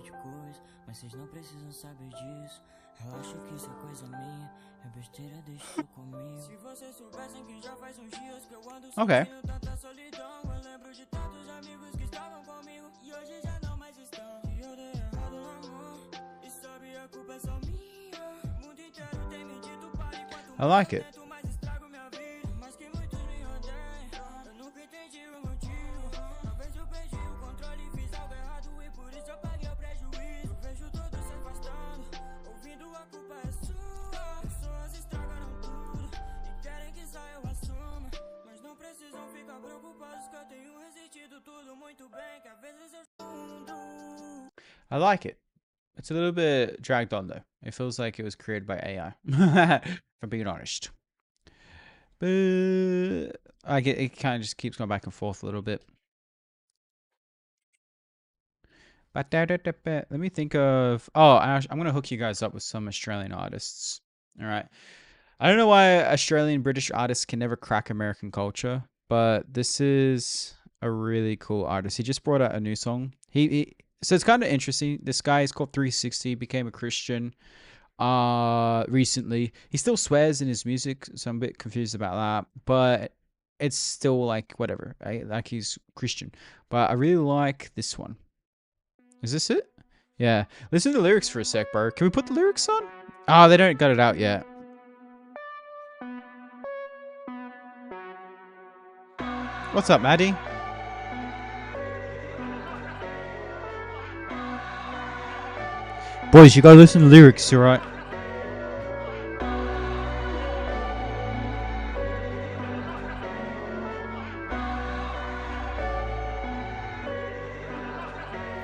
Mas vocês não precisam saber disso. Relaxa que isso é coisa minha. É besteira, deixa isso comigo. Se vocês soubessem que já faz uns dias que eu ando sentindo tanta solidão. Eu lembro de tantos amigos que estavam comigo e hoje já não mais estão. E eu dei errado no amor. E sabe, a culpa é só minha. O mundo inteiro tem me dito para enquanto I like it. I like it. It's a little bit dragged on though. It feels like it was created by AI, if I'm being honest. But I get it kind of just keeps going back and forth a little bit. But let me think of. Oh, I'm gonna hook you guys up with some Australian artists. All right. I don't know why Australian British artists can never crack American culture, but this is a really cool artist. He just brought out a new song. So it's kind of interesting. This guy is called 360. Became a Christian recently. He still swears in his music, so I'm a bit confused about that. But it's still like whatever. Right? Like he's Christian. But I really like this one. Is this it? Yeah. Listen to the lyrics for a sec, bro. Can we put the lyrics on? Oh, they don't got it out yet. What's up, Maddie? Boys, you gotta listen to the lyrics, alright?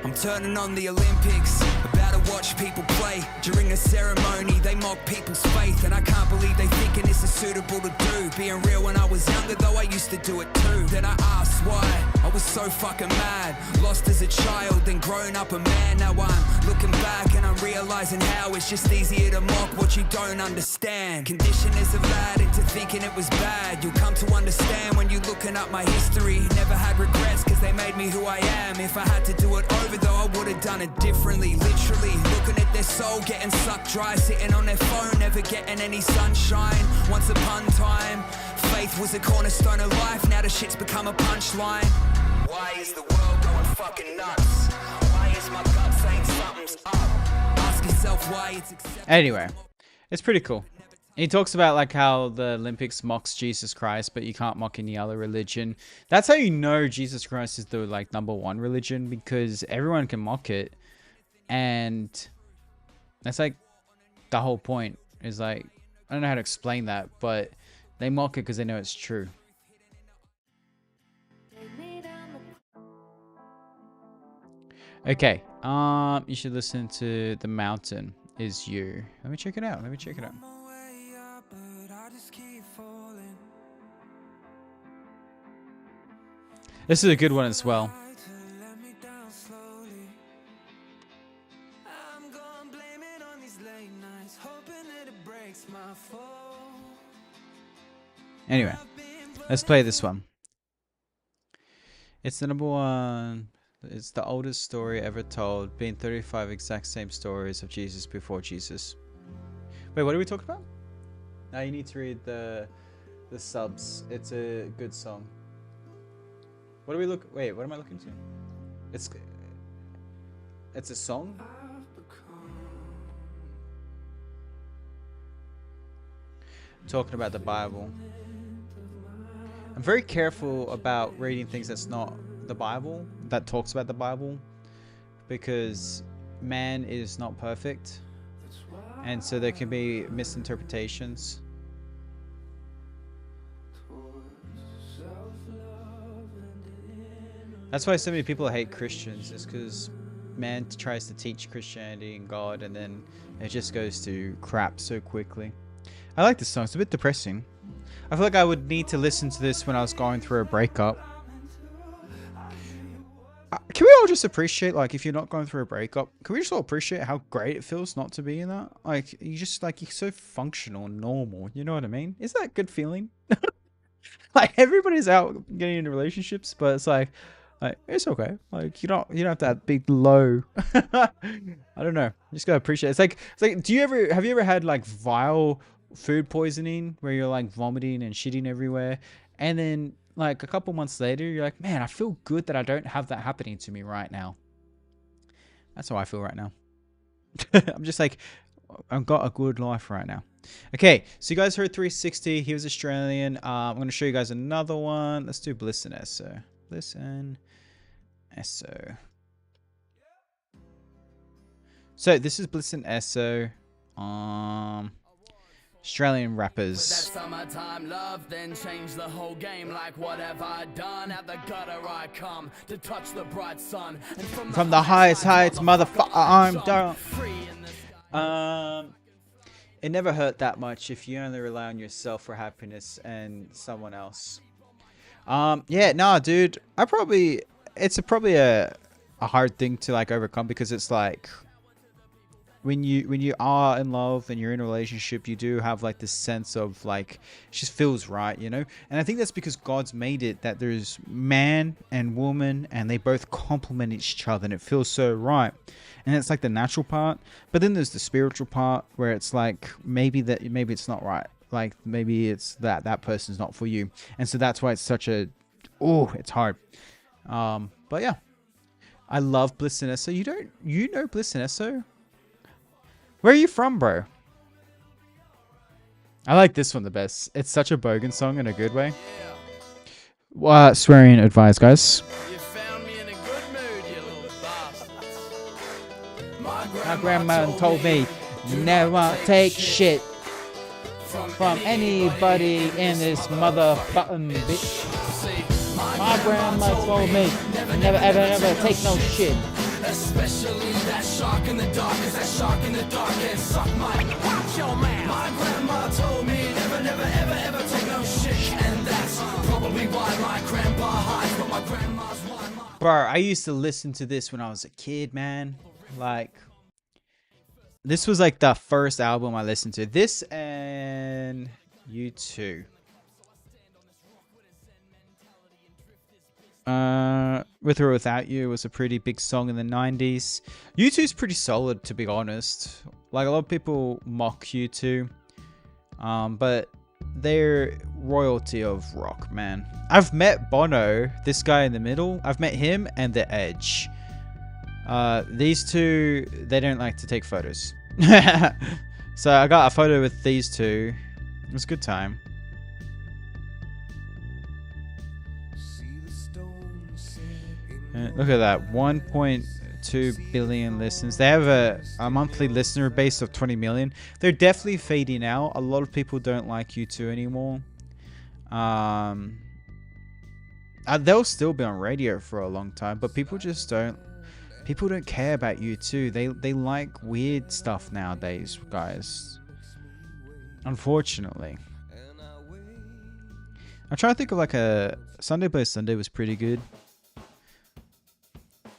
I'm turning on the Olympics, about to watch people play. During a ceremony, they mock people's faith, and I can't believe they thinking this is suitable to do. Being real when I was younger, though, I used to do it too. Then I asked why, I was so fucking mad. Lost as a child, then grown up a man. Now I'm looking back and I'm realizing how it's just easier to mock what you don't understand. Conditioned as a lad into thinking it was bad. You'll come to understand when you're looking up my history. Never had regrets cause they made me who I am. If I had to do it over though, I would have done it differently. Literally looking at their soul getting sucked dry, sitting on their phone, never getting any sunshine. Once upon a time, faith was a cornerstone of life. Now the shit's become a punchline. Why is the world going fucking nuts? Why is my gut saying something's up? Ask yourself why it's acceptable. Anyway, it's pretty cool. He talks about like how the Olympics mocks Jesus Christ, but you can't mock any other religion. That's how you know Jesus Christ is the like #1 religion, because everyone can mock it, and that's like the whole point. Is like, I don't know how to explain that, but they mock it because they know it's true. Okay, you should listen to The Mountain Is You. Let me check it out. This is a good one as well. Anyway, let's play this one. It's the #1. It's the oldest story ever told, being 35 exact same stories of Jesus before Jesus. Wait, what are we talking about? Now you need to read the subs. It's a good song. What do we look? Wait, what am I looking to? It's a song? Talking about the Bible. I'm very careful about reading things that's not the Bible, that talks about the Bible, because man is not perfect, and so there can be misinterpretations. That's why so many people hate Christians, is because man tries to teach Christianity and God, and then it just goes to crap so quickly. I like this song. It's a bit depressing. I feel like I would need to listen to this when I was going through a breakup. Can we all just appreciate, like, if you're not going through a breakup, can we just all appreciate how great it feels not to be in that? Like, you just, like, you're so functional and normal. You know what I mean? Is that a good feeling? Like, everybody's out getting into relationships, but it's like it's okay. Like, you don't have that big low. I don't know. You just gotta appreciate it. It's like have you ever had like vile food poisoning where you're like vomiting and shitting everywhere, and then like a couple months later you're like, man, I feel good that I don't have that happening to me right now. That's how I feel right now. I'm just like, I've got a good life right now. Okay, so you guys heard 360. He was Australian. I'm going to show you guys another one. Let's do Bliss and Esso. Bliss and Esso. So this is Bliss and Esso. Australian rappers. Summertime love, then change the whole game. Like, what have I done? At the gutter I come to touch the bright sun. And from the highest heights, motherfucker, I'm down. It never hurt that much if you only rely on yourself for happiness and someone else. Yeah, nah, dude. It's probably a hard thing to like overcome, because it's like when you are in love and you're in a relationship, you do have like this sense of like, it just feels right, you know? And I think that's because God's made it that there's man and woman and they both complement each other and it feels so right. And it's like the natural part, but then there's the spiritual part where it's like maybe it's not right. Like maybe it's that person's not for you. And so that's why it's such a, it's hard. But yeah, I love Bliss and Esso. You know Bliss and Esso? Where are you from, bro? I like this one the best. It's such a bogan song in a good way. Swearing advised, guys. You found me in a good mood, you little bastard. My grandma told me never take shit from anybody in this motherfucking bitch. My grandma told me never ever take no shit Especially that shark in the dark, 'cause that shark in the dark can suck my. Watch your mouth. My grandma told me never, never, ever, ever take no shit, and that's probably why my grandpa hides, but my grandma's wine. Bro, I used to listen to this when I was a kid, man. Like, this was like the first album I listened to. This and U2. With or Without You was a pretty big song in the 90s. U2's pretty solid, to be honest. Like, a lot of people mock U2, but they're royalty of rock, man. I've met Bono, this guy in the middle. I've met him and The Edge. These two, they don't like to take photos. So I got a photo with these two. It was a good time. Look at that, 1.2 billion listens. They have a monthly listener base of 20 million. They're definitely fading out. A lot of people don't like U2 anymore. They'll still be on radio for a long time, but people just don't. People don't care about U2. They like weird stuff nowadays, guys. Unfortunately. I'm trying to think of like a Sunday by Sunday was pretty good.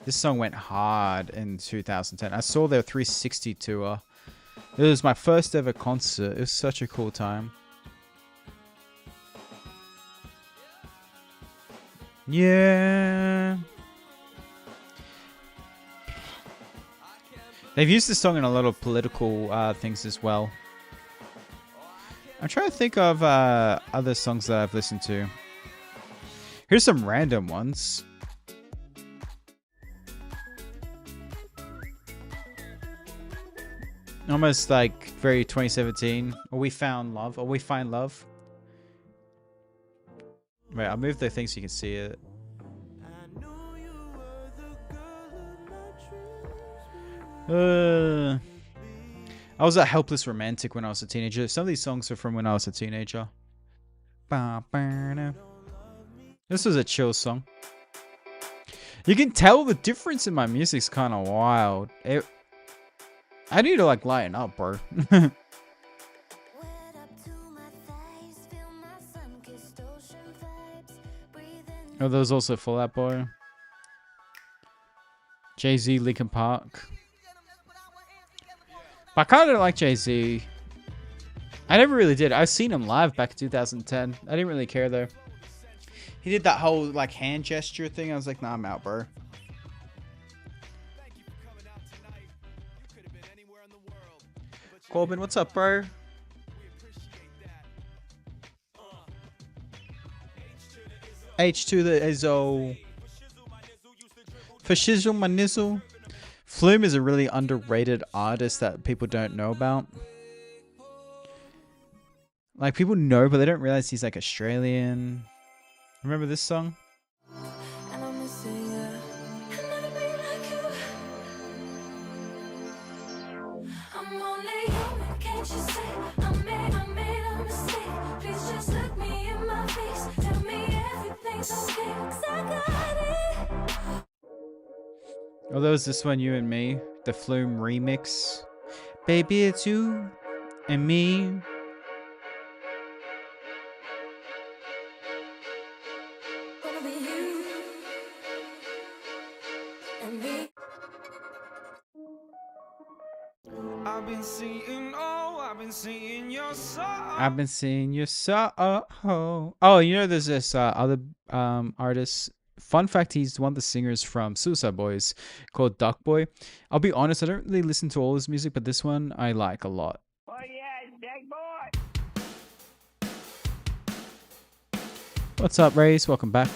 This song went hard in 2010. I saw their 360 tour. It was my first ever concert. It was such a cool time. Yeah. They've used this song in a lot of political things as well. I'm trying to think of other songs that I've listened to. Here's some random ones. Almost like very 2017. Or We Found Love. Or We Find Love. Wait, I'll move the thing so you can see it. I was a helpless romantic when I was a teenager. Some of these songs are from when I was a teenager. This was a chill song. You can tell the difference in my music's kind of wild. I need to like lighten up, bro. Oh, there was also Fall Out Boy. Jay-Z, Linkin Park. But I kind of like Jay-Z. I never really did. I've seen him live back in 2010. I didn't really care though. He did that whole like hand gesture thing. I was like, nah, I'm out, bro. Corbin, what's up, bro? H to the Izzo. For Shizzle my nizzle. Flume is a really underrated artist that people don't know about. Like, people know, but they don't realize he's like Australian. Remember this song? Oh, there was this one, You and Me, the Flume remix. Baby, it's you and me. I've been seeing, I've been seeing your soul. I've been seeing your soul. Oh, you know, there's this other artist. Fun fact, he's one of the singers from Suicide Boys called Duck Boy. I'll be honest, I don't really listen to all his music, but this one I like a lot. Oh yeah, Duck Boy. What's up, Race? Welcome back.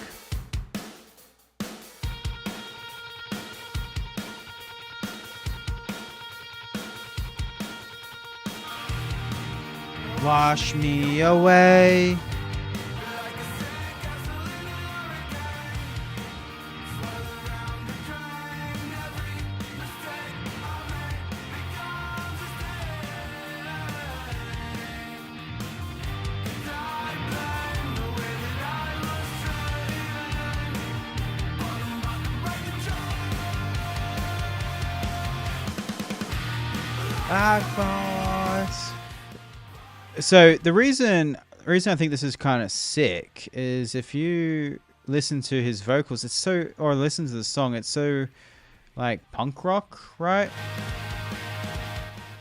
Wash me away. Backboss. So the reason I think this is kind of sick is if you listen to his vocals, or listen to the song, it's so like punk rock, right?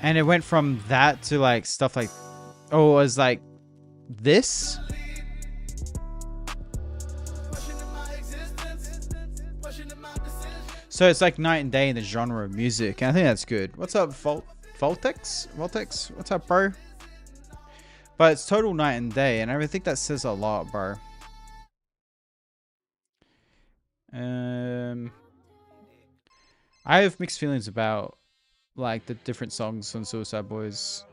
And it went from that to like stuff like, it was like this. So it's like night and day in the genre of music, and I think that's good. What's up, Voltex? What's up, bro? But it's total night and day, and I think that says a lot, bro. I have mixed feelings about like the different songs on Suicide Boys.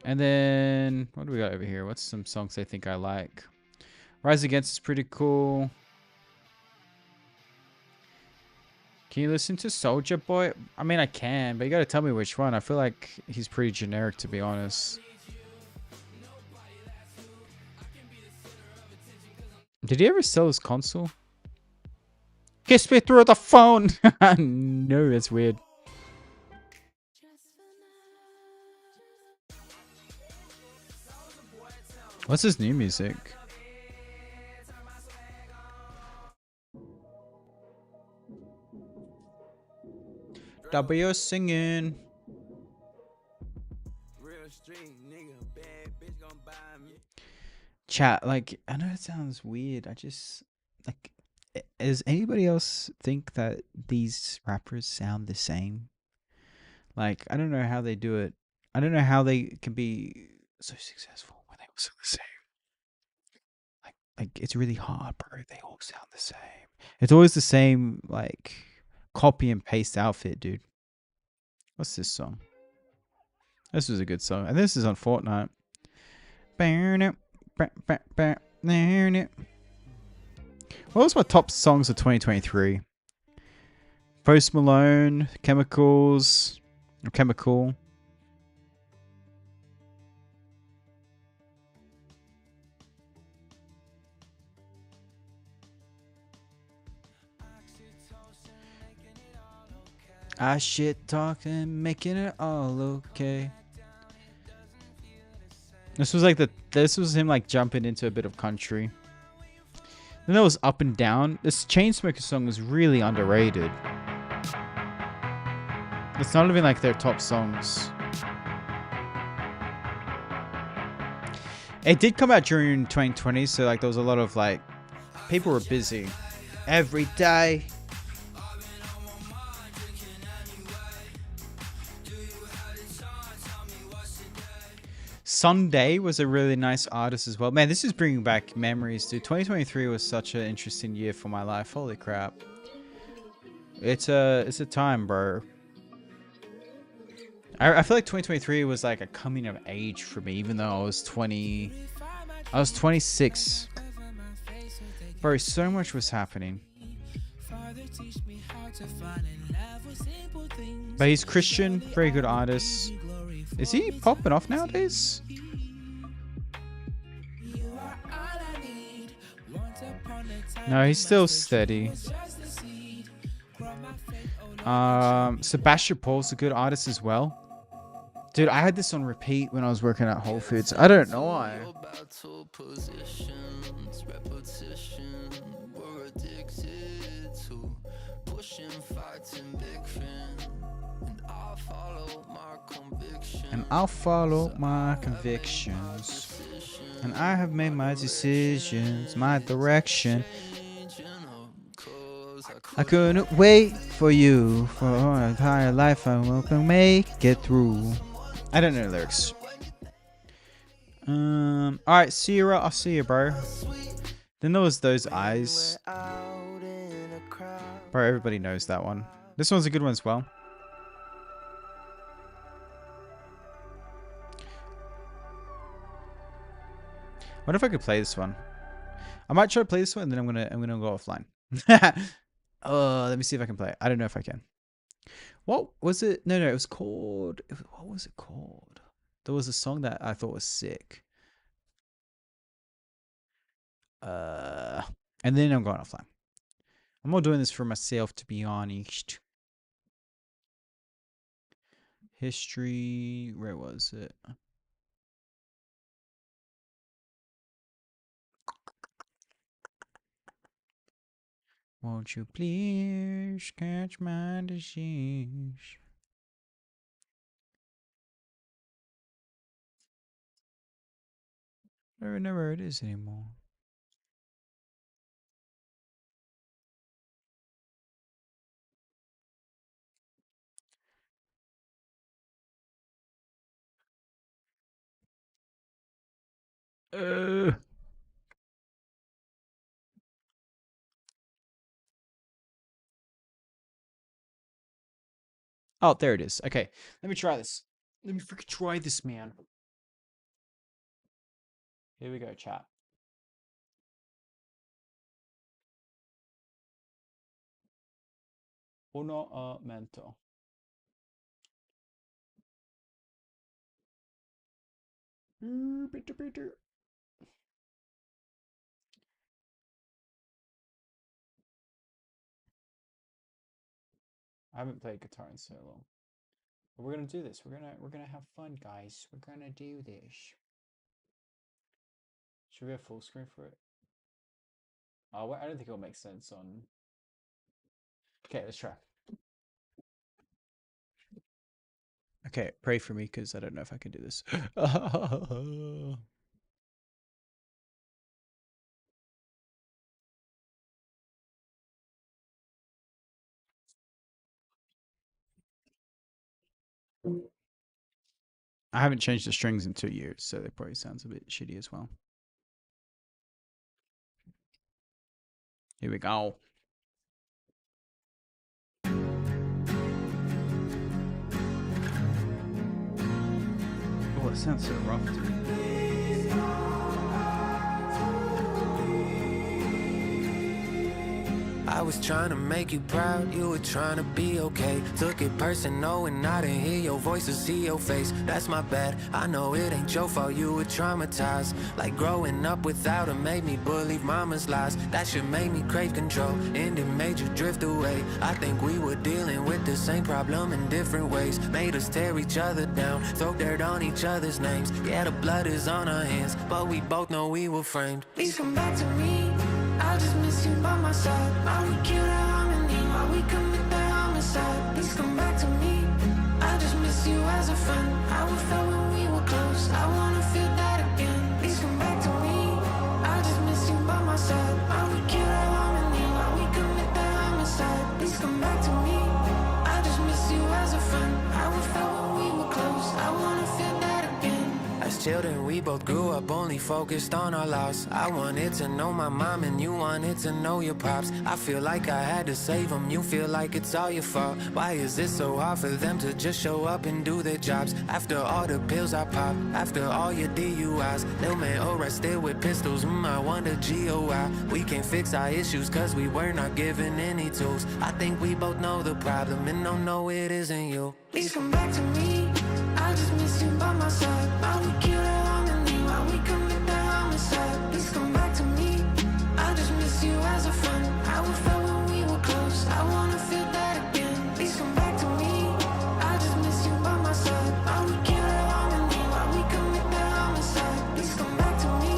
And then what do we got over here? What's some songs I think I like? Rise Against is pretty cool. Can you listen to Soulja Boy? I mean, I can, but you gotta tell me which one. I feel like he's pretty generic, to be honest. Did he ever sell his console? Kiss me through the phone! No, that's weird. What's his new music? W singing. Chat, like, I know it sounds weird. I just, like, does anybody else think that these rappers sound the same? Like, I don't know how they do it. I don't know how they can be so successful when they all sound the same. Like it's really hard, bro. They all sound the same. It's always the same, like, copy and paste outfit, dude. What's this song? This was a good song. And this is on Fortnite. What was my top songs of 2023? Post Malone, Chemical. I shit talking, making it all okay. This was him like jumping into a bit of country. Then there was Up and Down. This Chainsmokers song is really underrated. It's not even like their top songs. It did come out during 2020, so like there was a lot of like people were busy every day. Sunday was a really nice artist as well. Man, this is bringing back memories, dude. 2023 was such an interesting year for my life. Holy crap. It's a time, bro. I feel like 2023 was like a coming of age for me, even though I was 26. Bro, so much was happening. But he's Christian, very good artist. Is he popping off nowadays? No, he's still steady. Sebastian Paul's a good artist as well. Dude, I had this on repeat when I was working at Whole Foods. I don't know why. And I'll follow my convictions. And I have made my decisions, my direction. I couldn't wait for you for an entire life. I will make it through. I don't know the lyrics. Alright, Sierra, I'll see you, bro. Then there was Those Eyes. Bro, everybody knows that one. This one's a good one as well. I wonder if I could play this one. I might try to play this one, and then I'm gonna go offline. Let me see if I can play it. I don't know if I can. What was it? No, it was called. What was it called? There was a song that I thought was sick. And then I'm going offline. I'm not doing this for myself, to be honest. History. Where was it? Won't you please catch my disease? I don't know where it is anymore. Oh, there it is. Okay, let me try this. Let me freaking try this, man. Here we go, chat. Ornamento. I haven't played guitar in so long. But we're gonna do this. We're gonna have fun, guys. We're gonna do this. Should we have full screen for it? Oh, I don't think it'll make sense on. Okay, let's try. Okay, pray for me because I don't know if I can do this. I haven't changed the strings in 2 years, so it probably sounds a bit shitty as well. Here we go. Oh, it sounds so rough to me. I was trying to make you proud, you were trying to be okay. Took it personal and I didn't hear your voice or see your face. That's my bad, I know it ain't your fault, you were traumatized. Like growing up without her made me believe mama's lies. That shit made me crave control, and it made you drift away. I think we were dealing with the same problem in different ways. Made us tear each other down, throw dirt on each other's names. Yeah, the blood is on our hands, but we both know we were framed. Please come back to me, I just miss you by my side. Why we kill the harmony, why we commit the homicide. Please come back to me, I just miss you as a friend. How we felt when we were close, I wanna feel that again. Please come back to me, I just miss you by my side. Why we kill the harmony, why we commit the homicide. Please come back to me, I just miss you as a friend. How we felt when we were close, I wanna feel that again. As children, we both grew up only focused on our loss. I wanted to know my mom and you wanted to know your pops. I feel like I had to save them, you feel like it's all your fault. Why is it so hard for them to just show up and do their jobs? After all the pills I pop, after all your DUIs, little man arrested with pistols, I wonder GOI. We can't fix our issues cause we were not given any tools. I think we both know the problem and don't know it isn't you. Please come back to me, I just miss you by my side. Why we kill the harmony, why we commit the homicide. Please come back to me, I just miss you as a friend. How we felt when we were close, I wanna feel that again. Please come back to me, I just miss you by my side. Why we kill the harmony, why we commit the homicide. Please come back to me,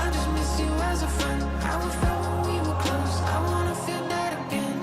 I just miss you as a friend. How we felt when we were close, I wanna feel that again.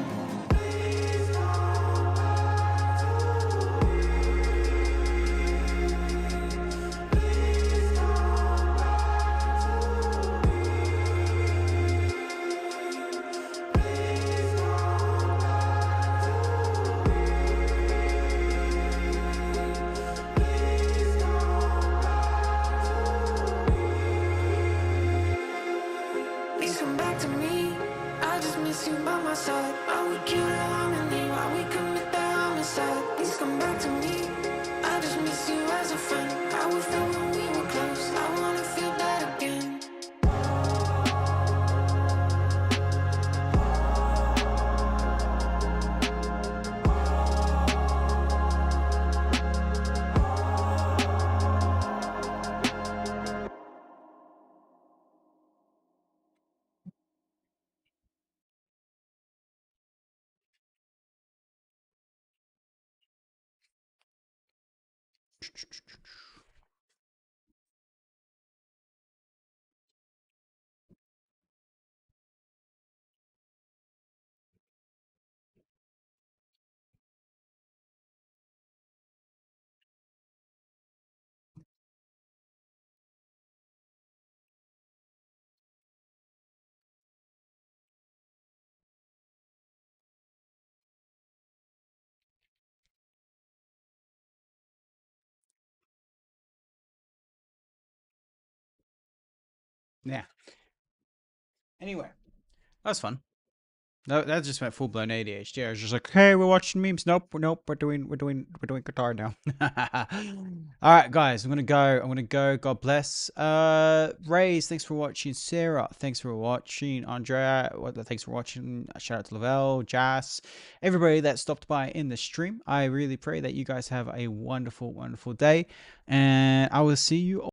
Yeah. Anyway, that's fun. No, that just went full blown ADHD. I was just like, "Hey, we're watching memes." Nope, we're doing guitar now. All right, guys, I'm gonna go. God bless. Rays, thanks for watching. Sarah, thanks for watching. Andrea, thanks for watching. Shout out to Lavelle, Jas, everybody that stopped by in the stream. I really pray that you guys have a wonderful, wonderful day, and I will see you all